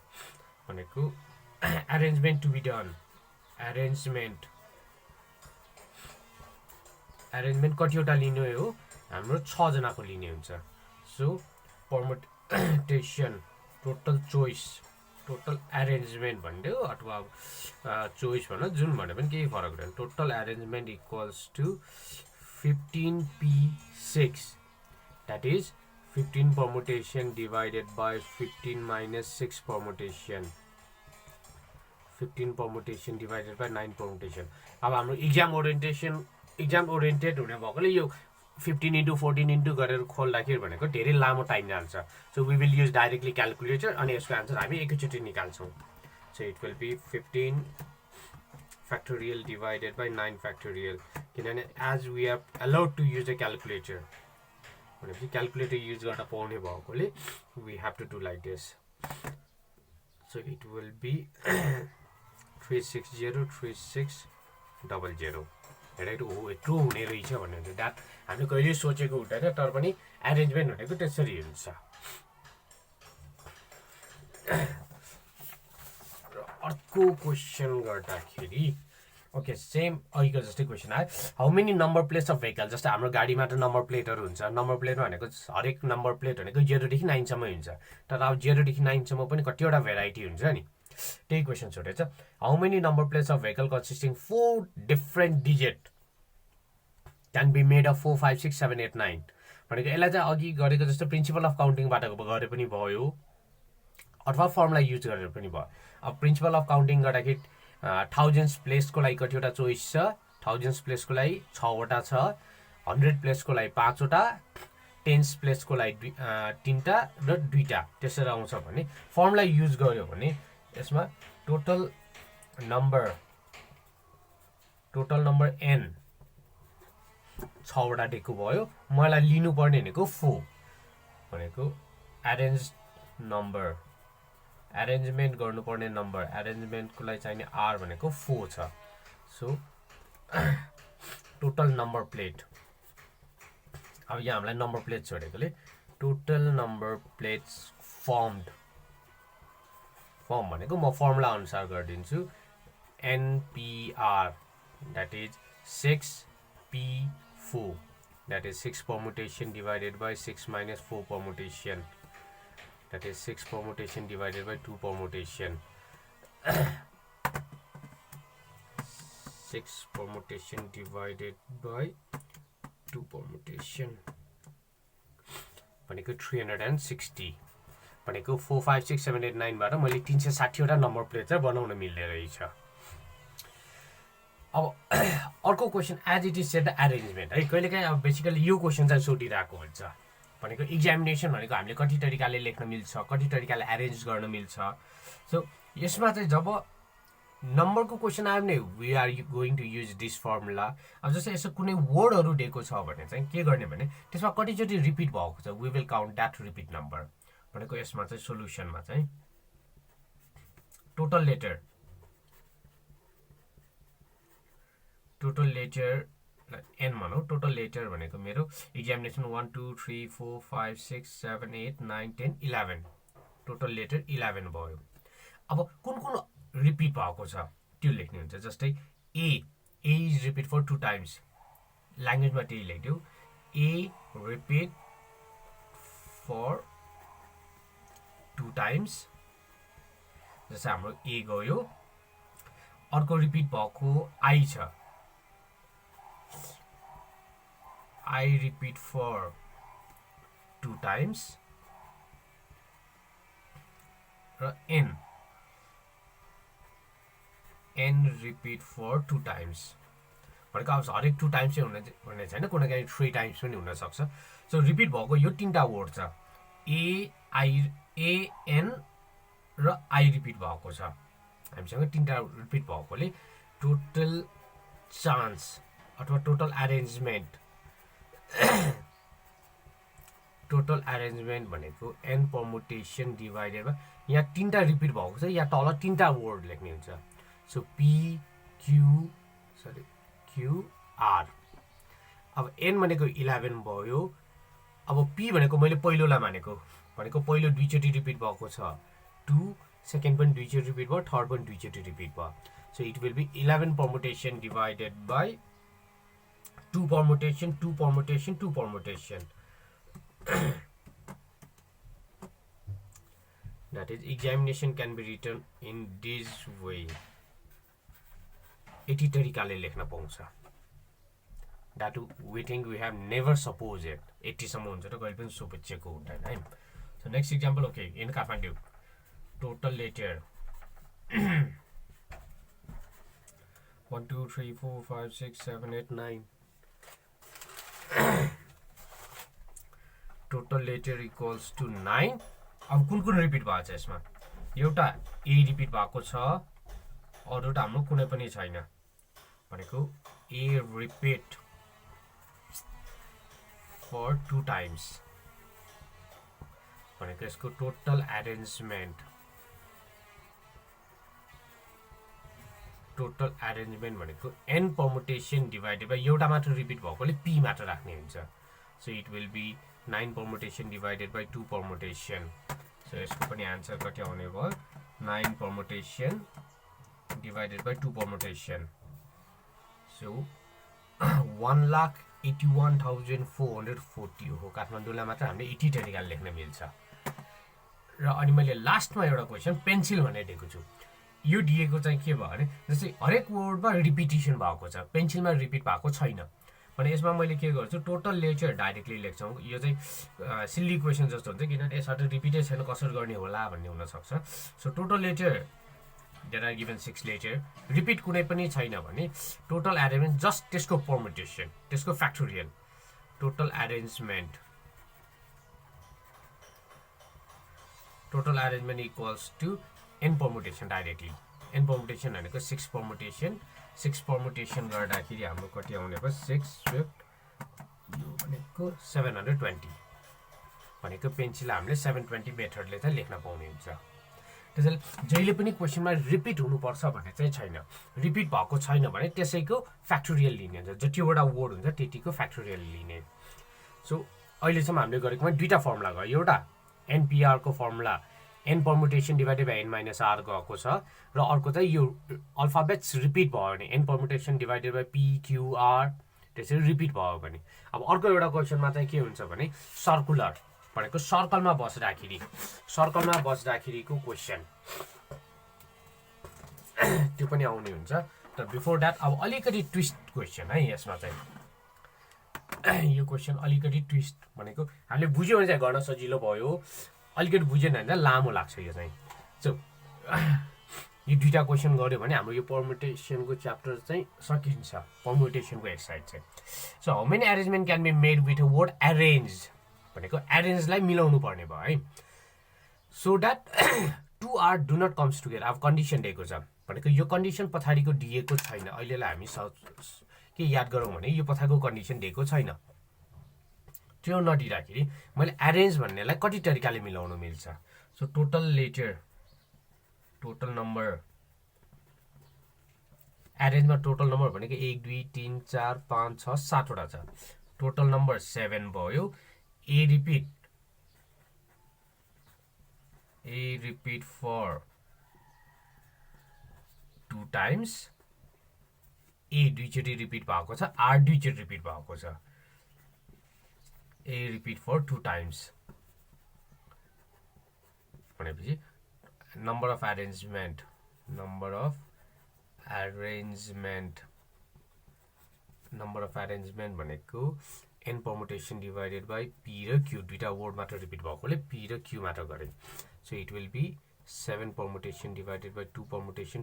भनेको arrangement to be done arrangement कतिवटा लिने हो हाम्रो 6 जनाको लिने हुन्छ so permutation total choice total arrangement भन्दै हो अथवा choice भन्न जुन भने पनि केही फरक हुँदैन total arrangement equals to 15p6 that is 15 permutation divided by 15 minus 6 permutation 15 permutation divided by 9 permutation अब हाम्रो exam oriented हुने भएकोले यो 15 into 14 into गरेर खोल्दाखेरि भनेको धेरै लामो टाइम जान्छ so we will use directly calculator अनि यसको आन्सर हामी एकैचोटी निकाल्छौं so it will be 15 factorial divided by 9 factorial किनभने as we are allowed to use a calculator भनेपछि क्याल्कुलेटर युज गर्न पाउने भएकोले we have to do like this so it will be 3603600 हेरेको हो यत्रो हुने रहेछ भन्ने द्याट हामीले कहिले सोचेको हुँदैन तर पनि अरेन्जमेन्ट भनेको त्यसरी हुन्छ अर्को क्वेशन गर्दाखेरि ओके सेम अहिलेको जस्तै क्वेशन आयो how many number plates of vehicle जस्तै हाम्रो गाडीमा त नम्बर प्लेटहरू हुन्छ नम्बर प्लेट भनेको हरेक नम्बर प्लेट भनेको 0 देखि 9 सम्म हुन्छ तर अब 0 देखि 9 सम्म पनि कतिवटा भेराइटी हुन्छ नि त्यही क्वेशन सोधेछ how many number plates of vehicle consisting 4 different digit can be made of 4 5 6 7 8 9 भनेको यसलाई चाहिँ अघि गरेको जस्तो प्रिन्सिपल अफ काउन्टिङबाट गरे पनि भयो अथवा फर्मुला युज गरेर पनि भयो अब प्रिन्सिपल अफ काउन्टिङ गर्दाखेरि थाउजन्ड्स प्लेसको लागि कतिवटा चोइस छ थाउजन्ड्स प्लेसको लागि 6 वटा छ 100 प्लेसको लागि 5 वटा टेन्स प्लेसको लागि 3टा र 2टा त्यसरी आउँछ भने फर्मुला युज गर्यो भने यसमा टोटल नम्बर n 6 वटा दिएको भयो मलाई लिनुपर्ने भनेको 4 भनेको अरेन्जमेन्ट गर्नुपर्ने नम्बर अरेन्जमेन्टको लागि चाहिने r भनेको 4 छ सो टोटल नम्बर प्लेट अब यहाँ हामीलाई नम्बर प्लेट छोडेकोले टोटल नम्बर प्लेट्स फर्म भनेको म फर्मुला अनुसार गरिदिन्छु NPR that is 6P4 that is 6 permutation divided by 6 minus 4 permutation that is 6 permutation divided by 2 permutation 6 permutation divided by 2 permutation भनेको 360 भनेको 4 5 6 7 8 9 बाट मैले 360 वटा नम्बर प्लेट चाहिँ बनाउन मिल्ने रहेछ अब अर्को question as it is set the arrangement है कहिलेकाहीँ अब बेसिकली यो क्वेशन चाहिँ सोधिरहेको हुन्छ भनेको एक्जामिनेसन भनेको हामीले कति तरिकाले लेख्न मिल्छ कति तरिकाले अरेन्ज गर्न मिल्छ सो यसमा चाहिँ जब नम्बरको क्वेशन आयो भने we are going to use this formula अब जस्तै यसो कुनै वर्डहरू दिएको छ भने चाहिँ के गर्ने भने त्यसमा कतिचोटि रिपिट भएको छ we will count that repeat number भनेको यसमा चाहिँ सोल्युसनमा चाहिँ टोटल लेटर n भनौँ टोटल लेटर भनेको मेरो एक्जामिनेसन 1 2 3 4 5 6 7 8 9 10 11 टोटल लेटर 11 भयो अब कुन रिपिट भएको छ त्यो लेख्ने हुन्छ जस्तै ए इज रिपिट फर 2 टाइम्स ल्याङ्ग्वेजमा त्यही लेख्दियो ए रिपिट फर 2 टाइम्स जस्तै हाम्रो ए गयो अर्को रिपिट भएको आई छ I repeat for 2 times n repeat for 2 times भनेको अब हरेक 2 टाइम्स चाहिँ हुने छैन कुनै काहीँ 3 टाइम्स पनि हुन सक्छ सो रिपिट भएको यो 3टा वर्ड छ एन र आई रिपिट भएको छ हामीसँग 3टा रिपिट भएकोले टोटल चान्स अथवा टोटल अरेन्जमेन्ट भनेको n परमुटेसन डिभाइडेड बाइ यहाँ 3टा रिपिट भएको छ यहाँ तल 3टा वर्ड लेख्ने हुन्छ सो क्यू आर अब n भनेको 11 भयो अब p भनेको मैले पहिलोलाई मानेको भनेको पहिलो दुईचोटि रिपिट भएको छ 2 सेकेन्ड पनि दुईचोटि रिपिट भयो थर्ड पनि दुईचोटि रिपिट भयो so it will be 11 permutation divided by 2 permutation 2 permutation 2 permutation that is examination can be written in this way 80 तरिकाले लेख्न पाउँछ that we think we have never supposed it 80 सम्म हुन्छ त कहिले पनि सोचेको हुँदैन है so next example okay in Kathmandu total letter 1 2 3 4 5 6 7 8 9 total letter equals to 9 अब कुन रिपिट भएको छ यसमा एउटा ए रिपिट भएको छ अरूटा हाम्रो कुनै पनि छैन भनेको ए रिपिट फर 2 टाइम्स भनेको यसको टोटल अरेन्जमेन्ट भनेको n परमुटेसन डिभाइडेड बाइ एउटा मात्र रिपिट भएकोले p मात्र राख्ने हुन्छ so it will be 9 permutation divided by 2 permutation so यसको पनि आन्सर कति आउने भयो 9 permutation divided by 2 permutation so 1,81,440 हो काठमाडौँलाई मात्र हामीले 80 तरिकाले लेख्न मिल्छ र अनि मैले लास्टमा एउटा क्वेसन पेन्सिल भनेर दिएको छु यो दिएको चाहिँ के भयो भने जस्तै हरेक वर्डमा रिपिटिसन भएको छ पेन्सिलमा रिपिट भएको छैन भने यसमा मैले के गर्छु टोटल लेटर डाइरेक्टली लेख्छौँ यो चाहिँ सिल्ली क्वेसन जस्तो हुन्छ किनभने यसबाट रिपिटै छैन कसरी गर्ने होला भन्ने हुनसक्छ so total letter there are given 6 letter repeat कुनै पनि छैन भने टोटल अरेन्जमेन्ट जस्ट त्यसको परमुटेसन त्यसको factorial total arrangement total arrangement equals to n permutation directly n permutation भनेको 6 परमुटेसन 6 परमुटेसन गर्दाखेरि हाम्रो कति आउने भयो 6 स्विफ्ट यो भनेको 720 भनेको पेन्सिल हामीले 720 मेथडले चाहिँ लेख्न पाउने हुन्छ त्यसैले जहिले पनि क्वेसनमा रिपिट हुनुपर्छ भन्ने चाहिँ छैन रिपिट भएको छैन भने त्यसैको फ्याक्टोरियल लिने हुन्छ जतिवटा वर्ड हुन्छ त्यतिको फ्याक्टोरियल लिने सो अहिलेसम्म हामीले गरेकोमा दुईटा फर्मुला गयो एउटा NPR को formula n permutation divided by n minus r गएको छ र अर्को चाहिँ यो अल्फाबेट्स रिपिट भयो भने n permutation divided by p q r त्यसरी रिपिट भयो भने अब अर्को एउटा क्वेसनमा चाहिँ के हुन्छ भने सर्कुलर भनेको सर्कलमा बस्दाखेरिको क्वेसन त्यो पनि आउने हुन्छ तर बिफोर द्याट अब अलिकति ट्विस्ट क्वेसन है यसमा चाहिँ यो क्वेसन अलिकति ट्विस्ट भनेको हामीले बुझ्यो भने चाहिँ गर्न सजिलो भयो अलिकति बुझेन भने चाहिँ लामो लाग्छ यो चाहिँ सो यो दुईटा क्वेसन गर्यो भने हाम्रो यो परमुटेसनको च्याप्टर चाहिँ सकिन्छ परमुटेसनको एक्सरसाइज चाहिँ so how many arrangement can be made with a word arrange भनेको अरेन्जलाई मिलाउनु पर्ने भयो है so that 2r do not comes together अब कन्डिसन दिएको छ भनेको यो कन्डिसन पछाडिको दिएको छैन अहिलेलाई हामी के याद गरौँ भने यो पछाडिको कन्डिसन दिएको छैन त्यो नदिँदाखेरि मैले अरेन्ज भन्नेलाई कति तरिकाले मिलाउनु मिल्छ सो टोटल नम्बर अरेन्जमा टोटल नम्बर भनेको 1 2 3 4 5 6 7 वटा छ टोटल नम्बर 7 भयो A repeat for 2 times A दुईचोटी repeat भएको छ R दुईचोटी रिपिट भएको छ A repeat for 2 times भनेपछि number of arrangement भनेको n permutation divided by p र q दुईटा वर्ड मात्र रिपिट भएकोले p र q मात्र गरे so it will be 7 permutation divided by 2 permutation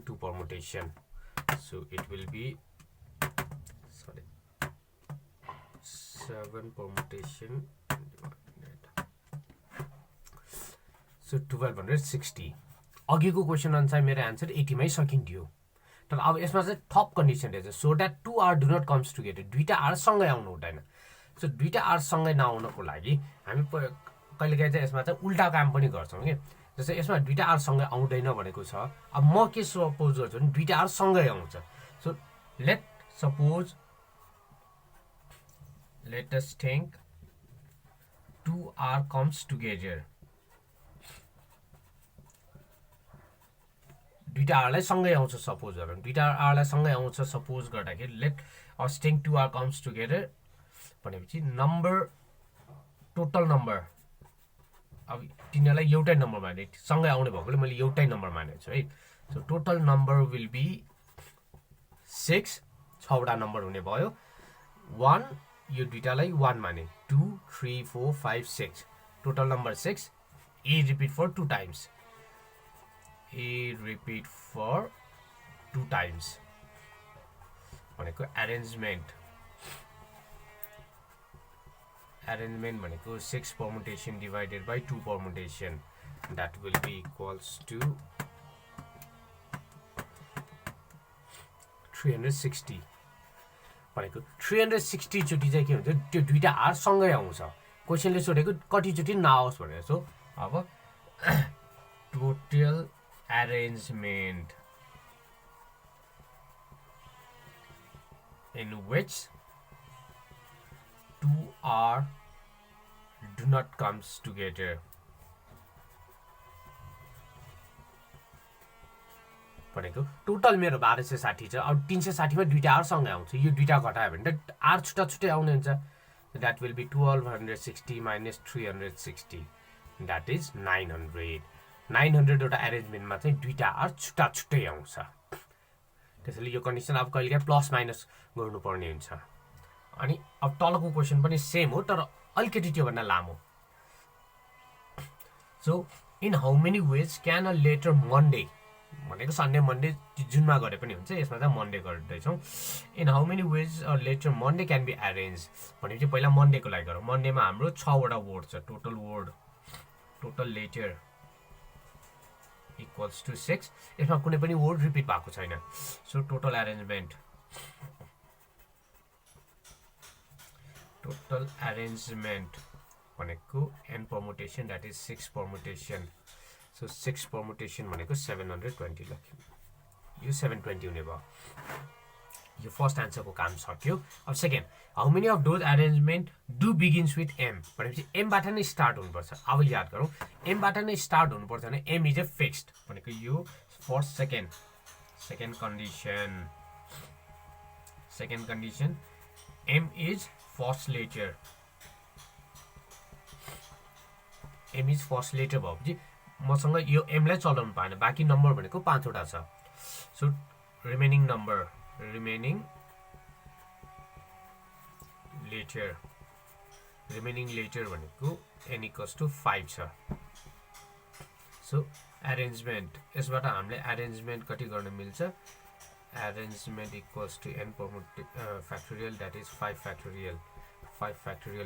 so it will be 7 permutation so 1260 अघिको क्वेसन अनुसार मेरो आन्सर 80 मै सकिन्थ्यो तर अब यसमा चाहिँ थप कन्डिसन रहेछ so that 2r do not comes together दुईटा r सँगै आउनु हुँदैन सो दुईटा r सँगै नआउनको लागि हामी कहिलेकाहीँ चाहिँ यसमा चाहिँ उल्टा काम पनि गर्छौँ कि जस्तै यसमा दुईटा r सँगै आउँदैन भनेको छ अब म के सपोज गर्छु भने दुईटा r सँगै आउँछ so let us think 2r comes together दुईटा r लाई सँगै आउँछ सपोज गरौँ दुईटा r लाई सँगै आउँछ सपोज गर्दाखेरि let us think 2r comes together भनेपछि टोटल नम्बर अब तिनीहरूलाई एउटै नम्बर माने सँगै आउने भएकोले मैले एउटै नम्बर मानेको छु है so total number will be 6 छवटा नम्बर हुने भयो 1 यो दुईटालाई 1 माने 2 3 4 5 6 total number 6 A repeat for 2 times भनेको अरेन्जमेन्ट भनेको 6 permutation divided by 2 permutation that will be equals to 360 भनेको 360 चोटि चाहिँ के हुन्छ त्यो दुईटा r सँगै आउँछ क्वेसनले सोधेको कति चोटि नआओस् भनेर सो अब total arrangement in which 2r do not comes together भनेको टोटल मेरो 1260 छ अब 360 मा दुईटा r सँगै आउँछ यो दुईटा घटायो भने त r छुट्टा छुट्टै आउने हुन्छ that will be 1260 minus 360 that is 900 एउटा अरेन्जमेन्टमा चाहिँ दुईटा r छुट्टा छुट्टै आउँछ त्यसैले यो कन्डिसन अब कहिलेकाहीँ प्लस माइनस गर्नुपर्ने हुन्छ अनि अब तलको क्वेसन पनि सेम हो तर अलिकति त्यो भन्दा लामो so in how many ways can a letter Monday भनेको सन्डे मन्डे जुनमा गरे पनि हुन्छ यसमा चाहिँ मन्डे गर्दैछौँ in how many ways a letter Monday can be arrange भनेपछि पहिला मन्डेको लागि गरौँ मन्डेमा हाम्रो 6 वटा वर्ड छ टोटल लेटर इक्वल्स टु 6 यसमा कुनै पनि वर्ड रिपिट भएको छैन सो टोटल अरेन्जमेन्ट भनेको n permutation that is 6 permutation so 6 permutation भनेको 720 लेख्यौं यो 720 हुने भयो यो फर्स्ट आन्सरको काम सक्यो अब second how many of those arrangement do begins with m भनेपछि m बाट नै स्टार्ट हुनुपर्छ अब याद गरौँ m बाट नै स्टार्ट हुनुपर्छ भने m इज अ फिक्स्ड भनेको यो first second condition m is first letter m is first letter भएपछि मसँग यो m लाई चलाउनु पाएन बाँकी नम्बर भनेको 5 वटा छ सो रिमेनिङ लेटर भनेको n इक्वल्स टु 5 छ सो अरेन्जमेन्ट यसबाट हामीले अरेन्जमेन्ट कति गर्न मिल्छ arrangement equals to n factorial that is 5 factorial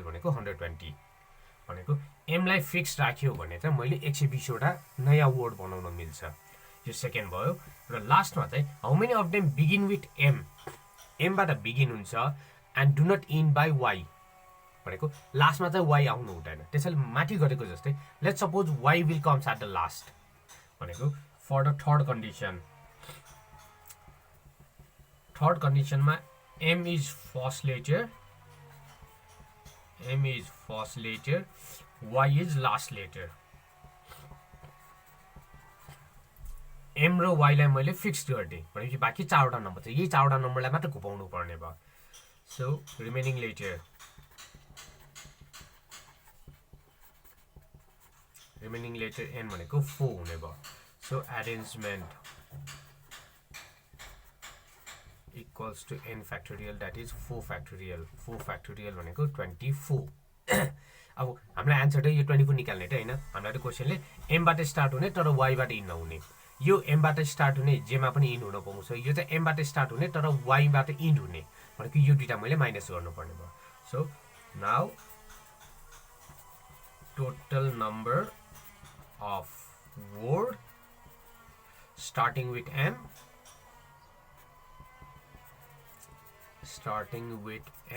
भनेको 120 भनेको m लाई फिक्स राख्यो भने चाहिँ मैले 120 वटा नयाँ वर्ड बनाउन मिल्छ यो सेकेन्ड भयो र लास्टमा चाहिँ how many of them begin with m बाट बिगिन हुन्छ and do not end by y भनेको लास्टमा चाहिँ y आउनु हुँदैन त्यसैले माथि गरेको जस्तै let's suppose y will comes at the last भनेको फर द थर्ड कन्डिसनमा m is first letter y is last letter m र y लाई मैले फिक्स गरिदिएँ भनेपछि बाँकी 4 वटा नम्बर छ यही 4 वटा नम्बरलाई मात्र घुपाउनु पर्ने भयो सो रिमेनिङ लेटर n भनेको 4 हुने भयो so arrangement equals to n factorial that is 4 factorial भनेको 24 अब हामीलाई आन्सर चाहिँ यो 24 निकाल्ने त हैन हामीलाई त क्वेशनले m बाट स्टार्ट हुने तर y बाट इन नहुने यो m बाट स्टार्ट हुने जेमा पनि इन हुन पाउँछ यो चाहिँ m बाट स्टार्ट हुने तर y बाट इन हुने भनेको यो दुईटा मैले माइनस गर्नुपर्ने भयो so now total number of word starting with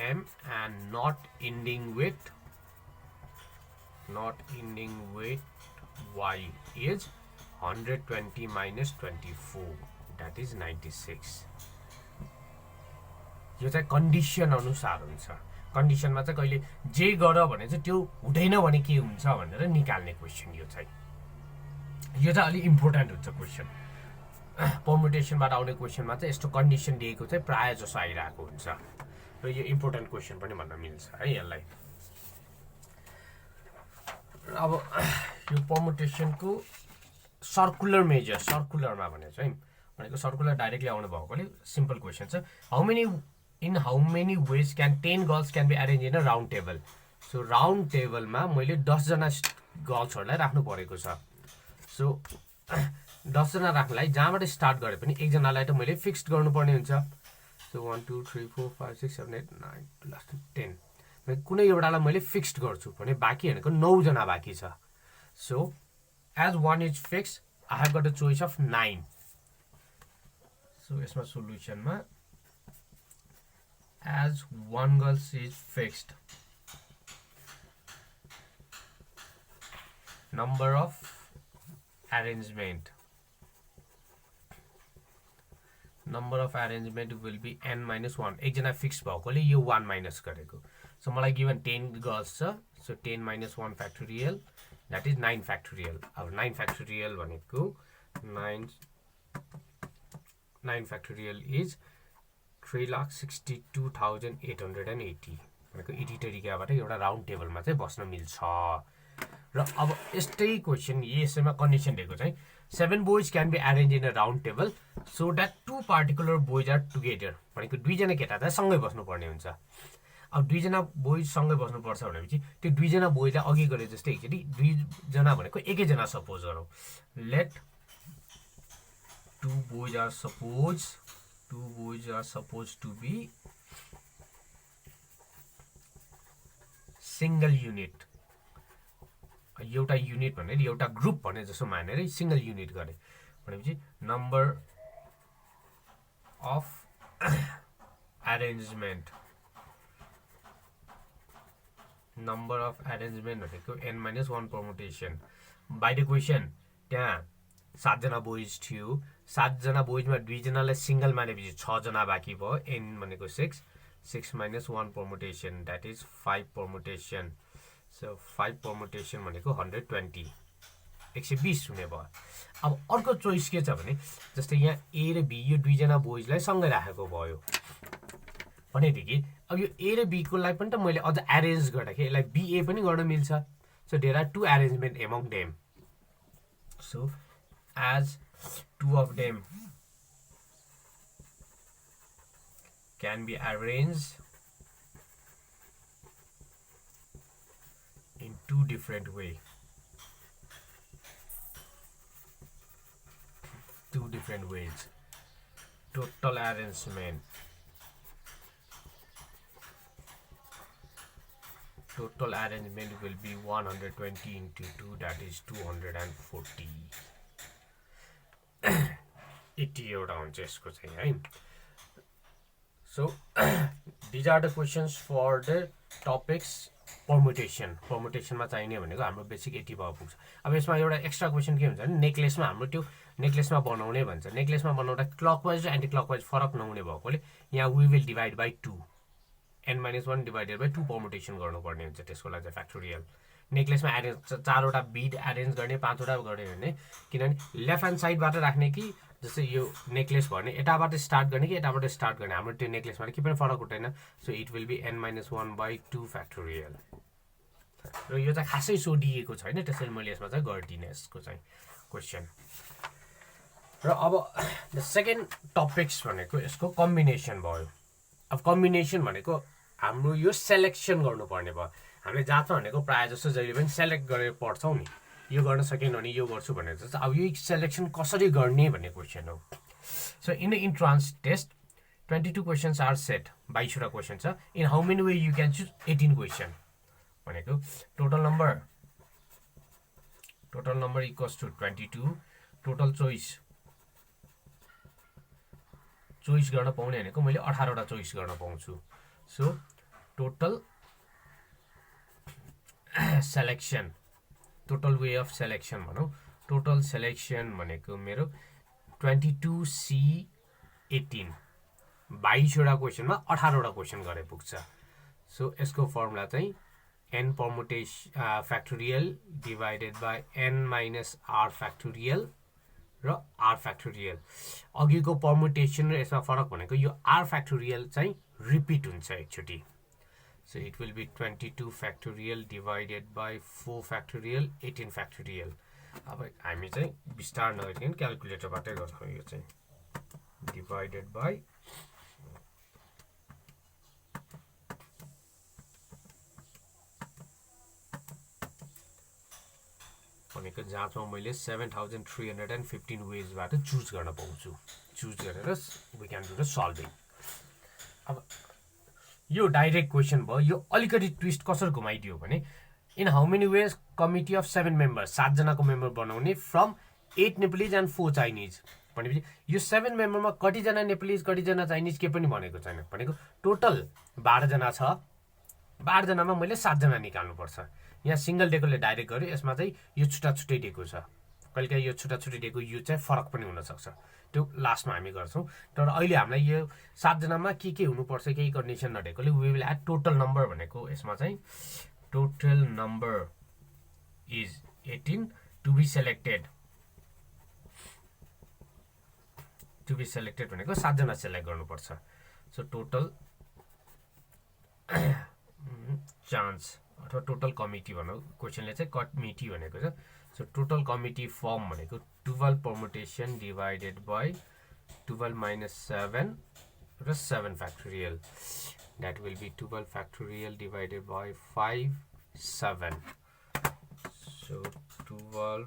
m and not ending with y is 120 minus 24 that is 96 यो चाहिँ कन्डिसन अनुसार हुन्छ कन्डिसनमा चाहिँ कहिले जे गर भने चाहिँ त्यो हुँदैन भने के हुन्छ भनेर निकाल्ने क्वेशन यो चाहिँ अलि इम्पोर्टेन्ट हुन्छ क्वेशन परम्युटेसनबाट आउने क्वेशनमा चाहिँ यस्तो कन्डिसन दिएको चाहिँ प्राय जसो आइरहेको हुन्छ र यो इम्पोर्टेन्ट क्वेशन पनि भन्न मिल्छ है यसलाई अब यो परम्युटेसनको सर्कुलर मेजर सर्कुलरमा भने चाहिँ भनेको सर्कुलर डाइरेक्टली आउनु भएकोले सिम्पल क्वेशन छ how many ways can 10 girls can be arrange in a round table so round टेबलमा मैले 10 जना गर्ल्सहरूलाई राख्नु परेको छ सो 10 जना राख्नलाई जहाँबाट स्टार्ट गरे पनि एकजनालाई त मैले फिक्स्ड गर्नुपर्ने हुन्छ सो 1 2 3 4 5 6 7 8 9 लास्ट 10 कुनै एउटालाई मैले फिक्स्ड गर्छु भने बाँकी भनेको 9 जना बाँकी छ so as 1 is fixed I have got a choice of 9 so यसमा सोलुसनमा as 1 girl is fixed number of arrangement will be n minus 1 एकजना फिक्स भएकोले यो 1 माइनस गरेको सो मलाई गिभन 10 गर्ल्स छ so 10 minus 1 factorial that is 9 factorial अब 9 factorial भनेको 9 factorial is 3,62,880 भनेको यति तरिकाबाट एउटा राउन्ड टेबलमा चाहिँ बस्न मिल्छ र अब यस्तै क्वेशन यसैमा कन्डिसन दिएको चाहिँ 7 boys can be arranged in a round table so that 2 particular boys are together भनेको दुईजना केटा चाहिँ सँगै बस्नुपर्ने हुन्छ अब दुईजना बोइज सँगै बस्नुपर्छ भनेपछि त्यो दुईजना बोइजलाई अघि गरे जस्तै एकचोटि दुईजना भनेको एकैजना सपोज गरौँ let 2 boys are supposed to be single unit एउटा युनिट भनेर एउटा ग्रुप भने जस्तो मानेर सिंगल युनिट गरे भनेपछि नम्बर अफ अरेन्जमेन्ट भनेको n-1 permutation by the question त्यहाँ 7 जना बोइज थियो 7 जना बोइजमा 2 जनालाई सिंगल मानेपछि 6 जना बाँकी भयो n भनेको 6 6-1 permutation that is 5 permutation so 5 permutation भनेको 120 120 हुने भयो अब अर्को चोइस के छ भने जस्तै यहाँ a र b यो 2 जना बोइजलाई सँगै राखेको भयो भनेदेखि अब यो a र b को लागि पनि त मैले अझ अरेन्ज गर्दाखेरि यसलाई ba पनि गर्न मिल्छ so there are two arrangement among them so as two of them can be arranged in two different ways. Total arrangement. Total arrangement will be 120 into 2, that is 240. 80 एउटा हुन्छ यसको चाहिँ है so these are the questions for the topics परमुटेसनमा चाहिने भनेको हाम्रो basic 80 भयो पुग्छ अब यसमा एउटा एक्स्ट्रा क्वेसन के हुन्छ भने नेकलेसमा हाम्रो त्यो नेकलेसमा बनाउने भन्छ नेकलेसमा बनाउँदा क्लकवाइज र एन्टी क्लकवाइज फरक नहुने भएकोले यहाँ we will divide by 2 n-1 divided by 2 permutation गर्नुपर्ने हुन्छ त्यसको लागि फ्याक्टोरियल नेकलेसमा एरेन्ज 4वटा बिड एरेन्ज गर्ने 5वटा गर्ने भने किनभने लेफ्ट ह्यान्ड साइडबाट राख्ने कि जस्तै यो नेकलेस भने यताबाट स्टार्ट गर्ने कि यताबाट स्टार्ट गर्ने हाम्रो त्यो नेकलेसमा के पनि फरक हुँदैन so it will be n-1 by 2 factorial र यो चाहिँ खासै सोधिएको छैन त्यसैले मैले यसमा चाहिँ गर्दिनँ यसको चाहिँ क्वेसन र अब द सेकेन्ड टपिक्स भनेको यसको कम्बिनेसन भयो अब कम्बिनेसन भनेको हाम्रो यो सेलेक्सन गर्नुपर्ने भयो हामीले जाँचमा भनेको प्रायः जस्तो जहिले पनि सेलेक्ट गरेर पढ्छौँ नि यो गर्न सकेन भने यो गर्छु भनेर चाहिँ अब यो सेलेक्सन कसरी गर्ने भन्ने क्वेसन हो so in the entrance test 22 questions are set 22वटा क्वेसन छ in how many way you can choose 18 question भनेको total number equals to 22 total choice गर्न पाउने भनेको मैले 18वटा चोइस गर्न पाउँछु so total selection total way of selection भनौँ टोटल सेलेक्सन भनेको मेरो 22C 18 22वटा क्वेसनमा 18वटा क्वेसन गरे पुग्छ सो यसको फर्मुला चाहिँ n permutation factorial divided by n-r factorial र r फ्याक्टोरियल अघिको परमुटेसन र यसमा फरक भनेको यो r फ्याक्टोरियल चाहिँ रिपिट हुन्छ एकचोटि so it will be 22 factorial divided by 4 factorial 18 factorial अब हामी चाहिँ विस्तार नगरिकन क्याल्कुलेटरबाटै गर्छौँ यो चाहिँ डिभाइडेड बाई भनेको जाँचमा मैले 7315 वेजबाट चुज गर्न पाउँछु चुज गरेर we can do the solving अब यो डाइरेक्ट क्वेसन भयो यो अलिकति ट्विस्ट कसरी घुमाइदियो भने in how many wage committee of 7 members 7 जनाको मेम्बर बनाउने फ्रम 8 नेपालीज एन्ड 4 चाइनिज भनेपछि यो 7 मेम्बरमा कतिजना नेपालीज कतिजना चाइनिज के पनि भनेको छैन भनेको टोटल 12 जना छ 12 जनामा मैले 7 जना निकाल्नुपर्छ यहाँ सिंगल डेकोले डाइरेक्ट गर्यो यसमा चाहिँ यो छुट्टा छुट्टै डेको छ कहिलेकाहीँ यो छुट्टा छुट्टै डेको यो चाहिँ फरक पनि हुनसक्छ त्यो लास्टमा हामी गर्छौँ तर अहिले हामीलाई यो 7 जनामा के हुनुपर्छ केही कन्डिसन नडेकोले we will add total number भनेको यसमा चाहिँ total number is 18 to be selected भनेको 7 जना सेलेक्ट गर्नुपर्छ सो टोटल चान्स अथवा टोटल कमिटी भनौँ क्वेसनले चाहिँ कमिटी भनेको छ सो टोटल कमिटी फर्म भनेको 12 परमुटेसन डिभाइडेड बाई 12 माइनस 7 र 7 factorial that will be 12 factorial divided by 5 7 so 12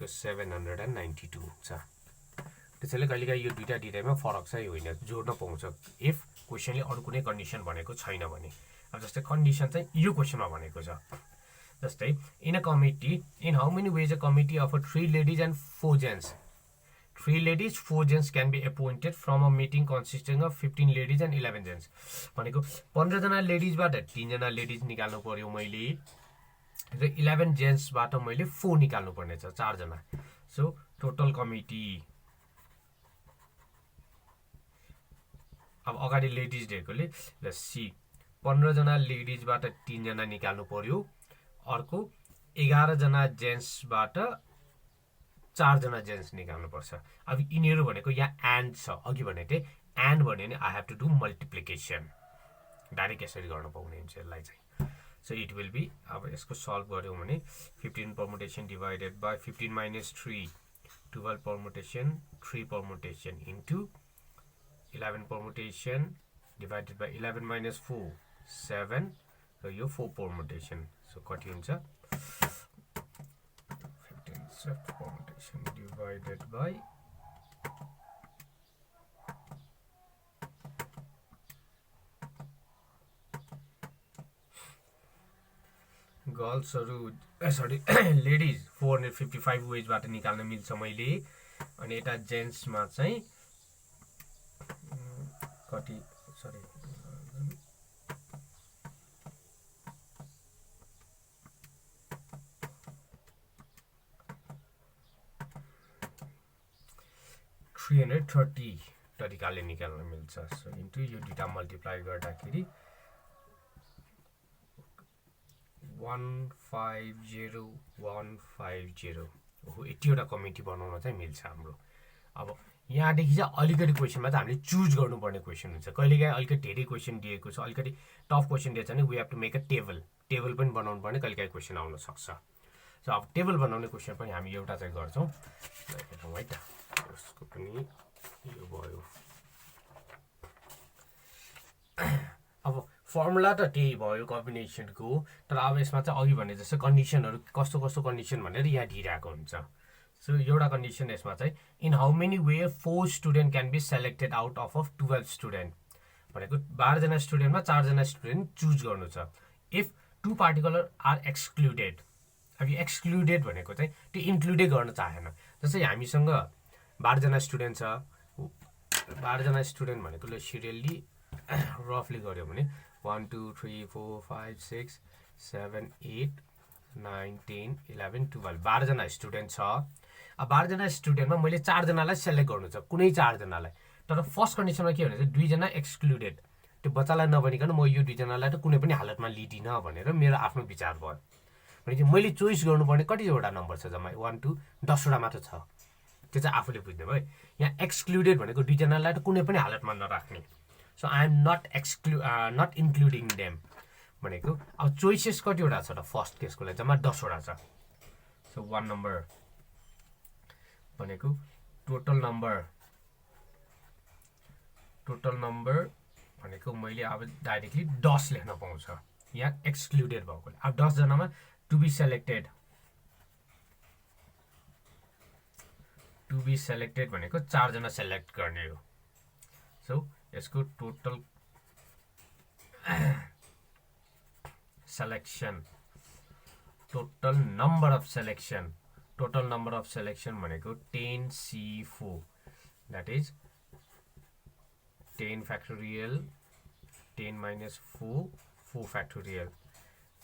792 छ त्यसैले कहिलेकाहीँ यो दुईटा डिटाइपमा फरक चाहिँ होइन, जोड्न पाउँछ इफ क्वेसनले अरू कुनै कन्डिसन भनेको छैन भने। अब जस्तै कन्डिसन चाहिँ यो क्वेसनमा भनेको छ, जस्तै in a committee in how many ways a committee of 3 ladies and 4 gents 3 ladies 4 gents can be appointed from a meeting consisting of 15 ladies and 11 gents भनेको 15 जना लेडिजबाट 3 जना लेडिज निकाल्नु पर्यो मैले र 11 जेन्ट्सबाट मैले 4 निकाल्नु पर्ने छ, 4 जना। सो टोटल कमिटी, अब अगाडि लेडिज दिएकोले ल सी 15 जना लेडिजबाट 3 जना निकाल्नु पर्यो, अर्को 11 जना जेन्ट्सबाट 4 जना जेन्ट्स निकाल्नु पर्छ। अब यिनीहरू भनेको यहाँ एन्ड छ, अघि भनेको थिएँ एन्ड भन्यो भने I have to do multiplication, direct यसरी गर्न पाउने हुन्छ यसलाई चाहिँ। सो इट विल बी, अब यसको सल्भ गऱ्यौँ भने 15 permutation divided by 15 minus 3 12 permutation 3 permutation into 11 permutation divided by 11 minus 4 7 र यो 4 परमुटेसन। सो कति हुन्छ 15 shift permutation divided by गर्ल्सहरु सरी लेडिज 455 वेजबाट निकाल्न मिल्छ मैले, अनि यता जेन्ट्समा चाहिँ कति सरी $330 तरिकाले निकाल्न मिल्छ। सो इन्टु यो दुईटा मल्टिप्लाई गर्दाखेरि 150,150 हो, यतिवटा कमिटी बनाउन चाहिँ मिल्छ हाम्रो। अब यहाँदेखि चाहिँ अलिकति क्वेसनमा चाहिँ हामीले चुज गर्नुपर्ने क्वेसन हुन्छ, कहिलेकाहीँ अलिकति धेरै क्वेसन दिएको छ, अलिकति टफ क्वेसन दिएको छ भने we have to make a table पनि बनाउनु पर्ने, कहिलेकाहीँ क्वेसन आउन सक्छ। सो अब टेबल बनाउने क्वेसन पनि हामी एउटा चाहिँ गर्छौँ है त, यसको पनि यो भयो। अब फर्मुला त त्यही भयो कम्बिनेसनको, तर अब यसमा चाहिँ अघि भने जस्तो कन्डिसनहरू कस्तो कस्तो कन्डिसन भनेर यहाँ दिइरहेको हुन्छ। सो एउटा कन्डिसन यसमा चाहिँ in how many way 4 student can be selected out of 12 student भनेको 12 जना स्टुडेन्टमा 4 जना स्टुडेन्ट चुज गर्नु छ। इफ 2 पार्टिकुलर आर एक्सक्लुडेड, अब यो एक्सक्लुडेड भनेको चाहिँ त्यो इन्क्लुडै गर्न चाहेन। जस्तै हामीसँग 12 जना स्टुडेन्ट छ, 12 जना स्टुडेन्ट भनेको ल सिरियल्ली रफली गऱ्यो भने 1 2 3 4 5 6 7 8 9 10 11 12 12 जना स्टुडेन्ट छ। अब 12 जना स्टुडेन्टमा मैले 4 जनालाई सेलेक्ट गर्नु छ, कुनै 4 जनालाई, तर फर्स्ट कन्डिसनमा के भने चाहिँ 2 जना एक्सक्लुडेड, त्यो बच्चालाई नभनिकन म यो 2 जनालाई त कुनै पनि हालतमा लिदिनँ भनेर मेरो आफ्नो विचार भयो भने चाहिँ मैले चोइस गर्नुपर्ने कतिवटा नम्बर छ, जम्मा 1 2 10 वटा मात्र छ, त्यो चाहिँ आफूले बुझ्ने भयो। यहाँ एक्सक्लुडेड भनेको 2 जनालाई त कुनै पनि हालतमा नराख्ने, so I am not including them भनेको। अब चोइसेस कतिवटा छ त फर्स्ट केसको लागि जम्मा 10 वटा छ। सो 1 नम्बर भनेको टोटल नम्बर भनेको मैले अब डाइरेक्टली 10 लेख्न पाउँछ, यहाँ एक्सक्लुडेड भएकोले। अब 10 जनामा टु बी सेलेक्टेड भनेको 4 जना सेलेक्ट गर्ने हो। सो यसको total selection, total number of selection भनेको 10C4, that is 10 factorial 10 minus 4 factorial,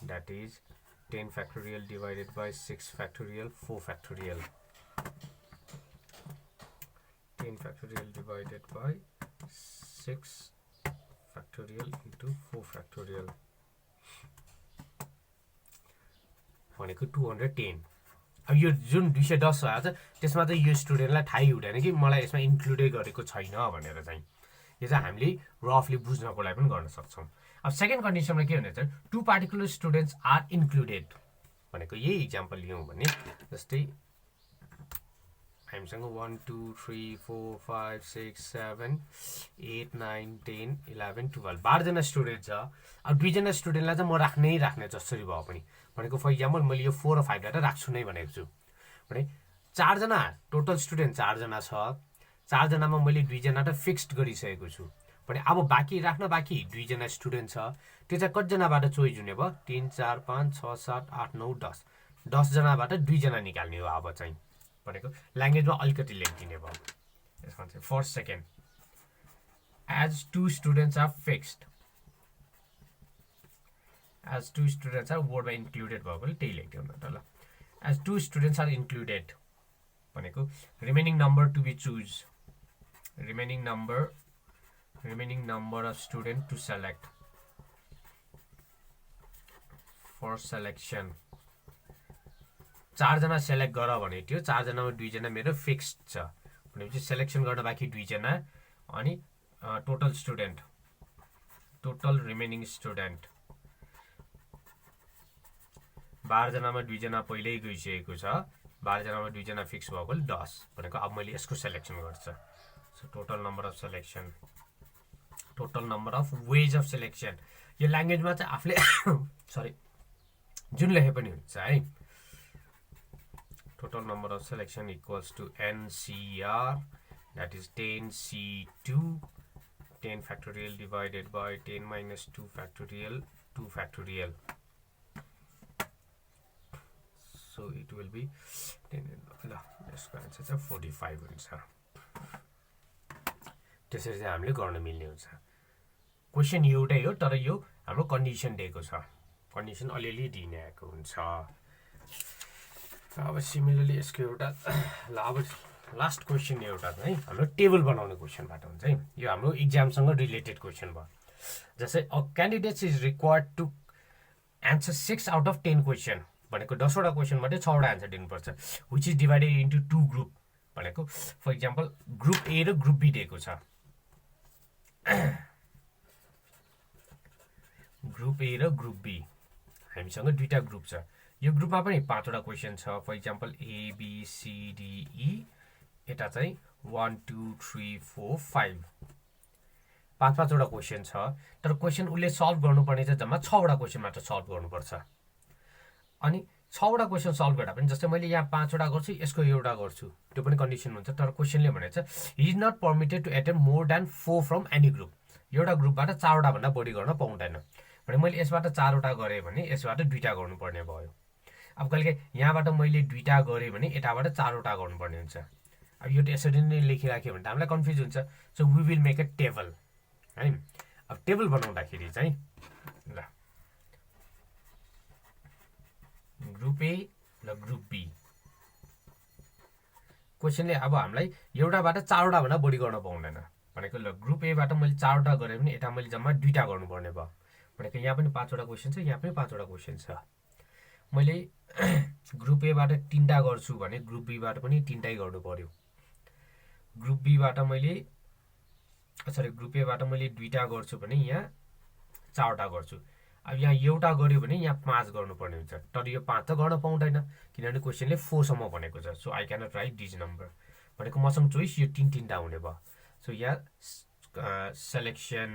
that is 10 factorial divided by 6 factorial 4 factorial, 10 factorial divided by 6 factorial into 4 factorial भनेको 210। अब यो जुन 210 आएको छ त्यसमा चाहिँ यो स्टुडेन्टलाई थाहै हुँदैन कि मलाई यसमा इन्क्लुडै गरेको छैन भनेर चाहिँ, यो चाहिँ हामीले रफली बुझ्नको लागि पनि गर्न सक्छौँ। अब सेकेन्ड कन्डिसनमा के भने चाहिँ 2 पार्टिकुलर स्टुडेन्ट्स आर इन्क्लुडेड भनेको यही इक्जाम्पल लियौँ भने जस्तै हामीसँग 1 2 3 4 5 6 7 8 9 10 11 12 12 जना स्टुडेन्ट छ। अब 2 जना स्टुडेन्टलाई चाहिँ म राख्ने जसरी भए पनि भनेको फर इक्जाम्पल मैले यो 4 र 5 लाई राख्छु नै भनेको छु भने 4 जना टोटल स्टुडेन्ट 4 जना छ, 4 जनामा मैले 2 जना त फिक्स्ड गरिसकेको छु भने अब बाँकी राख्न बाँकी 2 जना स्टुडेन्ट छ त्यो चाहिँ कतिजनाबाट चोइस हुने भयो 3 4 5 6 7 8 9 10 10 जनाबाट 2 जना निकाल्ने हो अब चाहिँ भनेको ल्याङ्ग्वेजमा अलिकति लेखिदिने भयो यसमा चाहिँ first second as 2 students are fixed as 2 students are word by included भएकोले त्यही लेख्दिउँ न त ल as 2 students are included भनेको remaining number to be choose remaining number of student to select for selection 4 जना सेलेक्ट गर भने थियो 4 जनामा 2 जना मेरो फिक्स्ड छ भनेपछि सेलेक्सन गर्न बाँकी 2 जना अनि total student total remaining student 12 जनामा 2 जना पहिल्यै गइसकेको छ 12 जनामा 2 जना फिक्स भएकोले 10 भनेको अब मैले यसको सेलेक्सन गर्छ so total number of selection total number of wage of selection यो ल्याङ्ग्वेजमा चाहिँ आफूले सरी जुन लेखे पनि हुन्छ है total number of selection equals to NCR that is 10C2 10 factorial divided by 10 minus 2 factorial 2 factorial so it will be 10 यसको answer चाहिँ 45 हुन्छ त्यसरी चाहिँ हामीले गर्न मिल्ने हुन्छ क्वेसन एउटै हो तर यो हाम्रो कन्डिसन दिएको छ कन्डिसन अलिअलि दिने आएको हुन्छ अब सिमिलरली यसको एउटा ल अब लास्ट क्वेसन एउटा है हाम्रो टेबल बनाउने क्वेसनबाट हुन्छ है यो हाम्रो इक्जामसँग रिलेटेड क्वेसन भयो जस्तै a candidates is required to answer 6 out of 10 question भनेको 10 वटा क्वेसनबाट 6 वटा एन्सर दिनुपर्छ which is divided into 2 group भनेको फर इक्जाम्पल ग्रुप ए र ग्रुप बी दिएको छ ग्रुप ए र ग्रुप बी हामीसँग दुईटा ग्रुप छ यो ग्रुपमा पनि 5 वटा क्वेसन छ for example A B C D E यता चाहिँ 1 2 3 4 5 5 वटा क्वेसन छ तर क्वेसन उसले सल्भ गर्नुपर्ने चाहिँ जम्मा 6 वटा क्वेसन मात्र सल्भ गर्नुपर्छ अनि 6 वटा क्वेसन सल्भ गर्दा पनि जस्तै मैले यहाँ 5 वटा गर्छु यसको एउटा गर्छु त्यो पनि कन्डिसन हुन्छ तर क्वेसनले भनेको छ he is not permitted to attempt more than 4 from any group एउटा ग्रुपबाट 4 वटा भन्दा बढी गर्न पाउँदैन भने मैले यसबाट 4 वटा गरेँ भने यसबाट 2टा गर्नुपर्ने भयो अब कहिलेकाहीँ यहाँबाट मैले 2टा गरेँ भने यताबाट 4 वटा गर्नुपर्ने हुन्छ अब यो यसरी नै लेखिराख्यो भने त हामीलाई कन्फ्युज हुन्छ so we will make a table है अब टेबल बनाउँदाखेरि चाहिँ ल ग्रुप ए र ग्रुप बी क्वेसनले अब हामीलाई एउटाबाट 4 वटा भन्दा बढी गर्न पाउँदैन भनेको ल ग्रुप एबाट मैले 4 वटा गरेँ भने यता मैले जम्मा 2टा गर्नुपर्ने भयो भनेको यहाँ पनि 5 वटा क्वेसन छ यहाँ पनि 5 वटा क्वेसन छ मैले ग्रुप एबाट 3टा गर्छु भने ग्रुप बीबाट पनि 3टाइ गर्नु पर्यो ग्रुप बीबाट मैले सरी ग्रुप एबाट मैले 2टा गर्छु भने यहाँ 4वटा गर्छु अब यहाँ एउटा गर्यो भने यहाँ 5 गर्नुपर्ने हुन्छ तर यो 5 त गर्न पाउँदैन किनभने क्वेसनले 4 सम्म भनेको छ so I cannot right this number भनेको मसँग चोइस यो 3टा हुने भयो सो यहाँ सेलेक्सन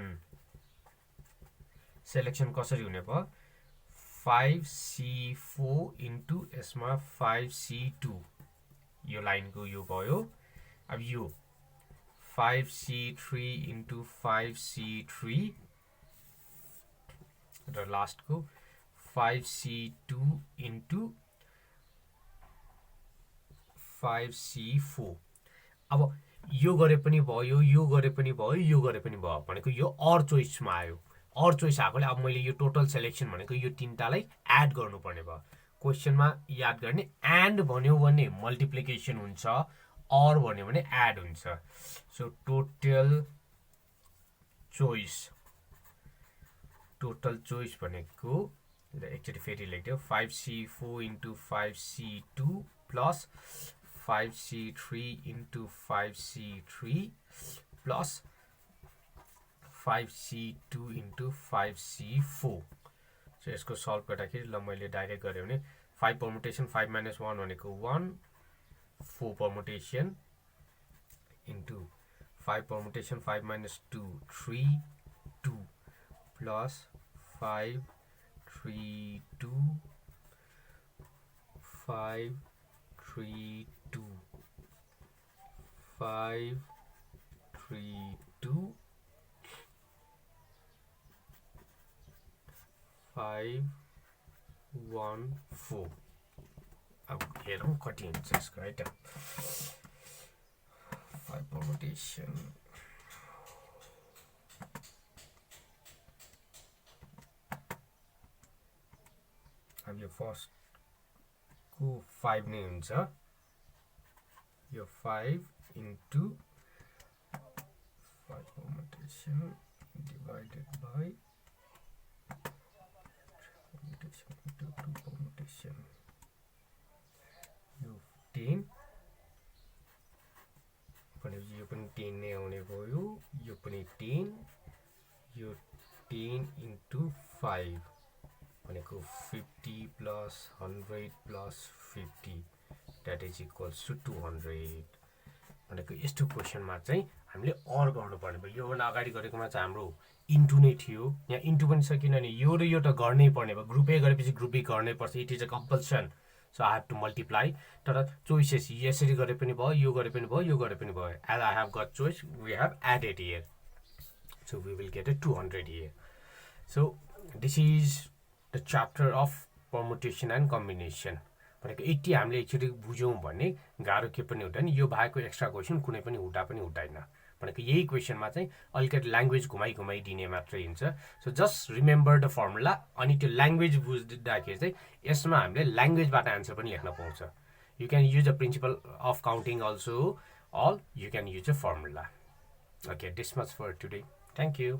कसरी हुने भयो 5C4 इन्टु यसमा 5C2 यो लाइनको यो भयो अब यो 5C3 इन्टु 5C3 र लास्टको 5C2 इन्टु 5C4 अब यो गरे पनि भयो यो गरे पनि भयो यो गरे पनि भयो भनेको यो अर चोइसमा आयो अर चोइस आएकोले अब मैले यो टोटल सेलेक्सन भनेको यो 3टालाई एड गर्नुपर्ने भयो क्वेसनमा याद गर्ने एन्ड भन्यो भने मल्टिप्लिकेसन हुन्छ अर भन्यो भने एड हुन्छ सो टोटल चोइस भनेको एकचोटि फेरि लेख्दियो 5C4 into 5C2 plus 5C3 into 5C3 plus 5C2 into 5C4 so यसको सल्भ गर्दाखेरि ल मैले डाइरेक्ट गरेँ भने 5 पर्मुटेसन 5 माइनस 1 भनेको 1 4 पर्मुटेसन इन्टु 5 पर्मुटेसन 5 माइनस 2 3 2 प्लस 5 3 2 5 3 2 5 3 2 5 1 4 अब हेरौँ कति हुन्छ यसको है त 5 permutation अब यो फर्स्ट को 5 नै हुन्छ यो 5 into 5 permutation divided by permutation into 2 permutation यो 10 भनेपछि यो पनि 10 नै आउने भयो यो पनि 10 यो 10 into 5 भनेको 50 plus 100 plus 50 that is equals to 200 भनेको यस्तो क्वेशनमा चाहिँ हामीले अर गर्नुपर्ने भयो योभन्दा अगाडि गरेकोमा चाहिँ हाम्रो इन्टु नै थियो यहाँ इन्टु पनि छ किनभने यो र यो त गर्नै पर्ने भयो ग्रुप ए गरेपछि ग्रुप बी गर्नै पर्छ it is a compulsion so I have to multiply तर चोइसेस यसरी गरे पनि भयो यो गरे पनि भयो यो गरे पनि भयो as I have got choice we have added here so we will get a 200 here so this is the chapter of permutation and combination भनेको 80 हामीले एकचोटि बुझौँ भने गाह्रो के पनि हुँदैन यो बाहेकको एक्स्ट्रा क्वेसन कुनै पनि हुँदा पनि हुँदैन भनेको यही क्वेसनमा चाहिँ अलिकति ल्याङ्ग्वेज घुमाइदिने मात्रै हुन्छ so just remember the formula अनि त्यो ल्याङ्ग्वेज बुझ्दाखेरि चाहिँ यसमा हामीले ल्याङ्ग्वेजबाट आन्सर पनि लेख्न पाउँछ you can use a principle of counting also all you can use a formula okay this much for today thank you